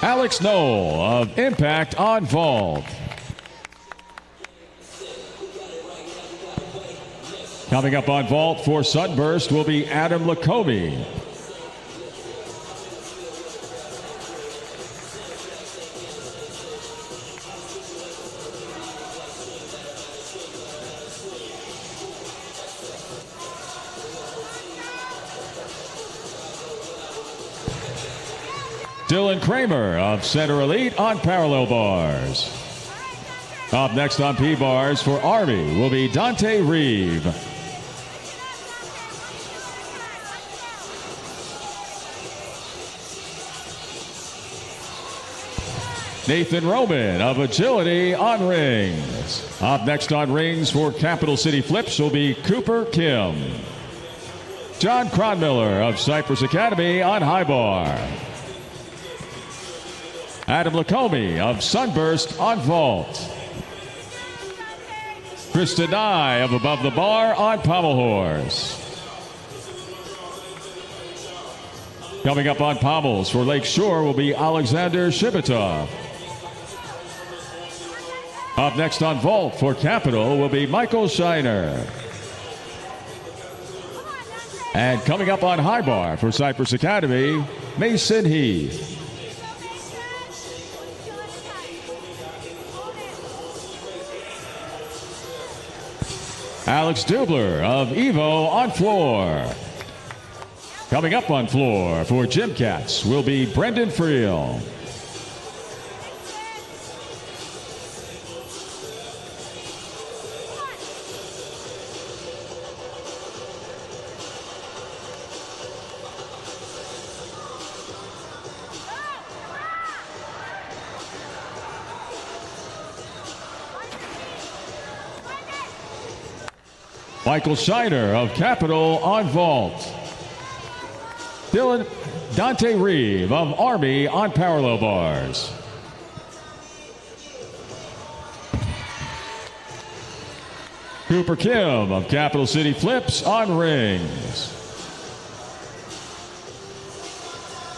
Alex Knoll of Impact on vault. Coming up on vault for Sunburst will be Adam Lacombe. Dylan Kramer of Center Elite on parallel bars. Up next on P-bars for Army will be Dante Reeve. Nathan Roman of Agility on rings. Up next on rings for Capital City Flips will be Cooper Kim. John Cronmiller of Cypress Academy on high bar. Adam Lacombe of Sunburst on vault. Krista Nye of Above the Bar on pommel horse. Coming up on pommels for Lake Shore will be Alexander Shibitov. Up next on vault for Capital will be Michael Shiner. And coming up on high bar for Cypress Academy, Mason Heath. Alex Dubler of Evo on floor. Coming up on floor for Gym Cats will be Brendan Friel. Michael Shiner of Capital on vault. Dante Reeve of Army on parallel bars. Cooper Kim of Capital City Flips on rings.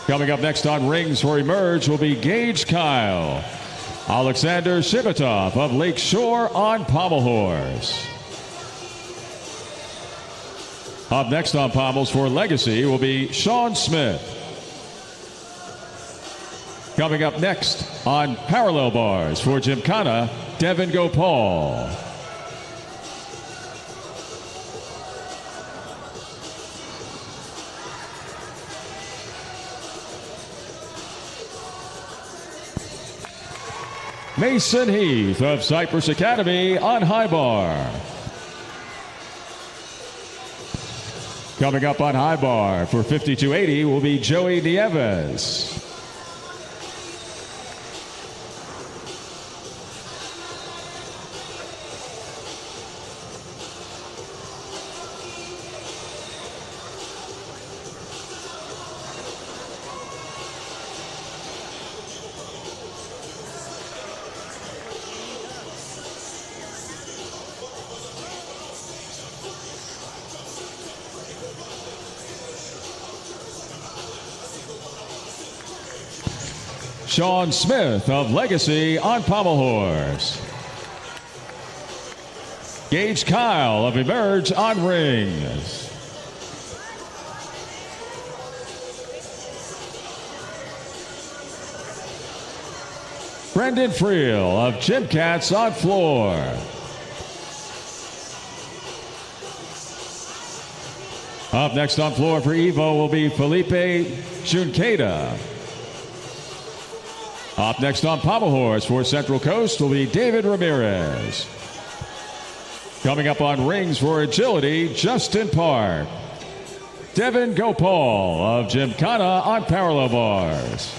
Coming up next on rings for Emerge will be Gage Kyle. Alexander Shibitov of Lakeshore on pommel horse. Up next on pommels for Legacy will be Sean Smith. Coming up next on parallel bars for Gymkhana, Devin Gopal. Mason Heath of Cypress Academy on high bar. Coming up on high bar for 5280 will be Joey Nieves. Sean Smith of Legacy on pommel horse. Gage Kyle of Emerge on rings. Brendan Friel of Gym Cats on floor. Up next on floor for Evo will be Felipe Junkeda. Up next on pommel horse for Central Coast will be David Ramirez. Coming up on rings for agility, Justin Park. Devin Gopal of Gymkhana on parallel bars.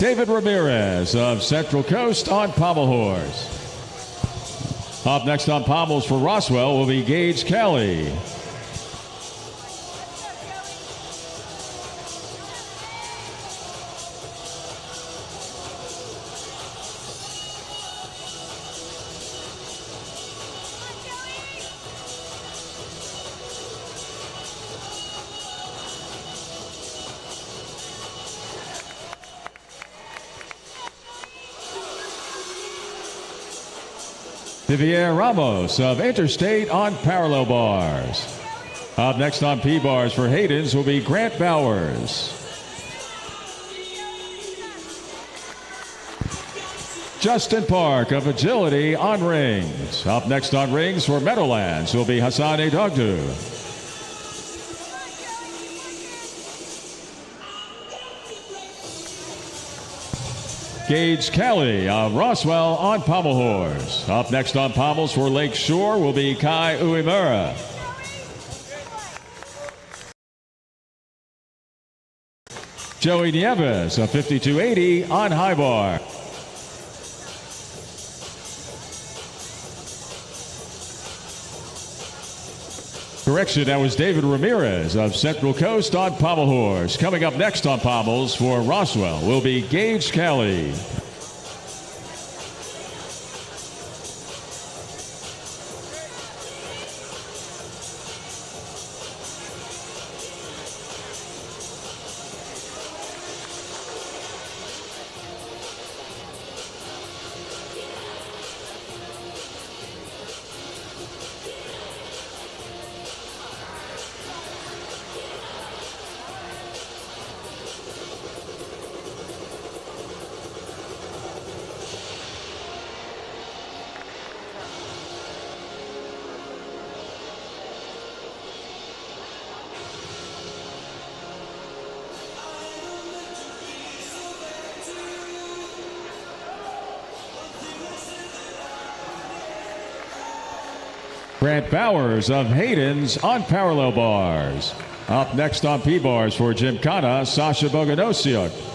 David Ramirez of Central Coast on pommel horse. Up next on pommels for Roswell will be Gage Kelly. Vivier Ramos of Interstate on parallel bars. Up next on P-bars for Hayden's will be Grant Bowers. Justin Park of Agility on rings. Up next on rings for Meadowlands will be Hassan Edogdu. Gage Kelly of Roswell on pommel horse. Up next on pommels for Lake Shore will be Kai Uemura. Joey Nieves of 5280 on high bar. Correction, that was David Ramirez of Central Coast on pommel horse. Coming up next on pommels for Roswell will be Gage Kelly. Grant Bowers of Hayden's on parallel bars. Up next on P-bars for Gymkhana, Sasha Boganosiuk.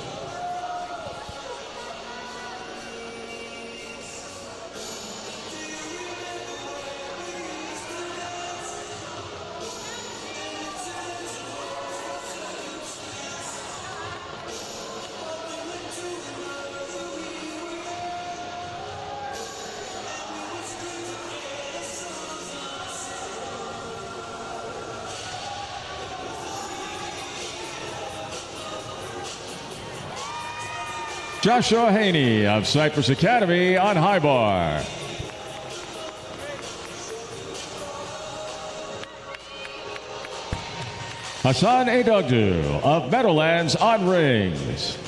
Joshua Haney of Cypress Academy on high bar. Hassan Edogdu of Meadowlands on rings.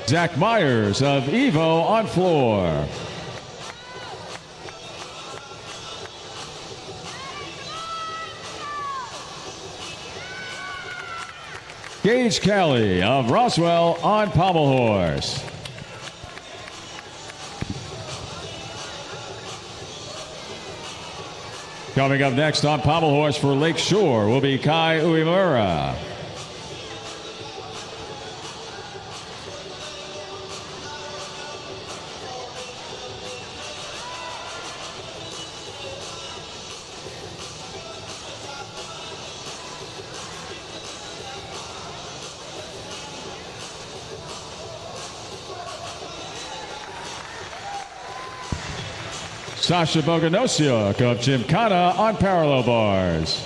Zach Myers of Evo on floor. Gage Kelly of Roswell on pommel horse. Coming up next on pommel horse for Lake Shore will be Kai Uemura. Sasha Boganosiuk of Gymkhana on parallel bars.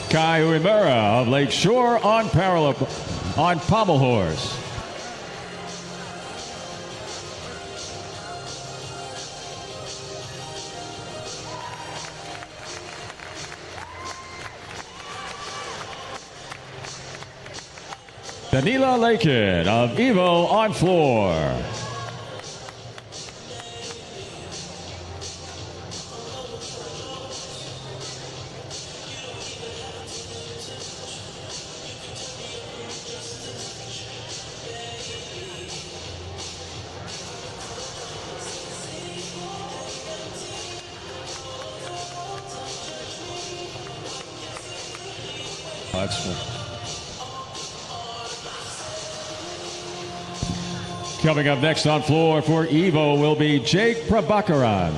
Kai Uemura of Lake Shore on pommel horse. Danila Lakin of Evo on floor. Coming up next on floor for Evo will be Jake Prabhakaran.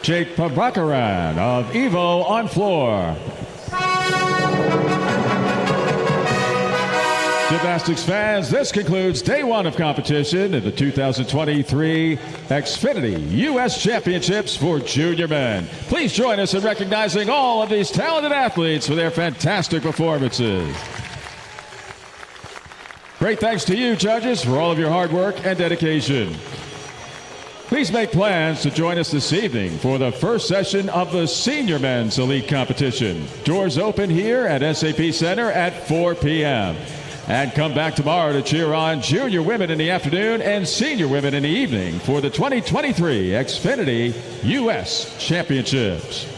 Jake Prabhakaran of Evo on floor. Gymnastics fans, this concludes day one of competition in the 2023 Xfinity U.S. Championships for junior men. Please join us in recognizing all of these talented athletes for their fantastic performances. Great thanks to you, judges, for all of your hard work and dedication. Please make plans to join us this evening for the first session of the Senior Men's Elite Competition. Doors open here at SAP Center at 4 p.m. And come back tomorrow to cheer on junior women in the afternoon and senior women in the evening for the 2023 Xfinity U.S. Championships.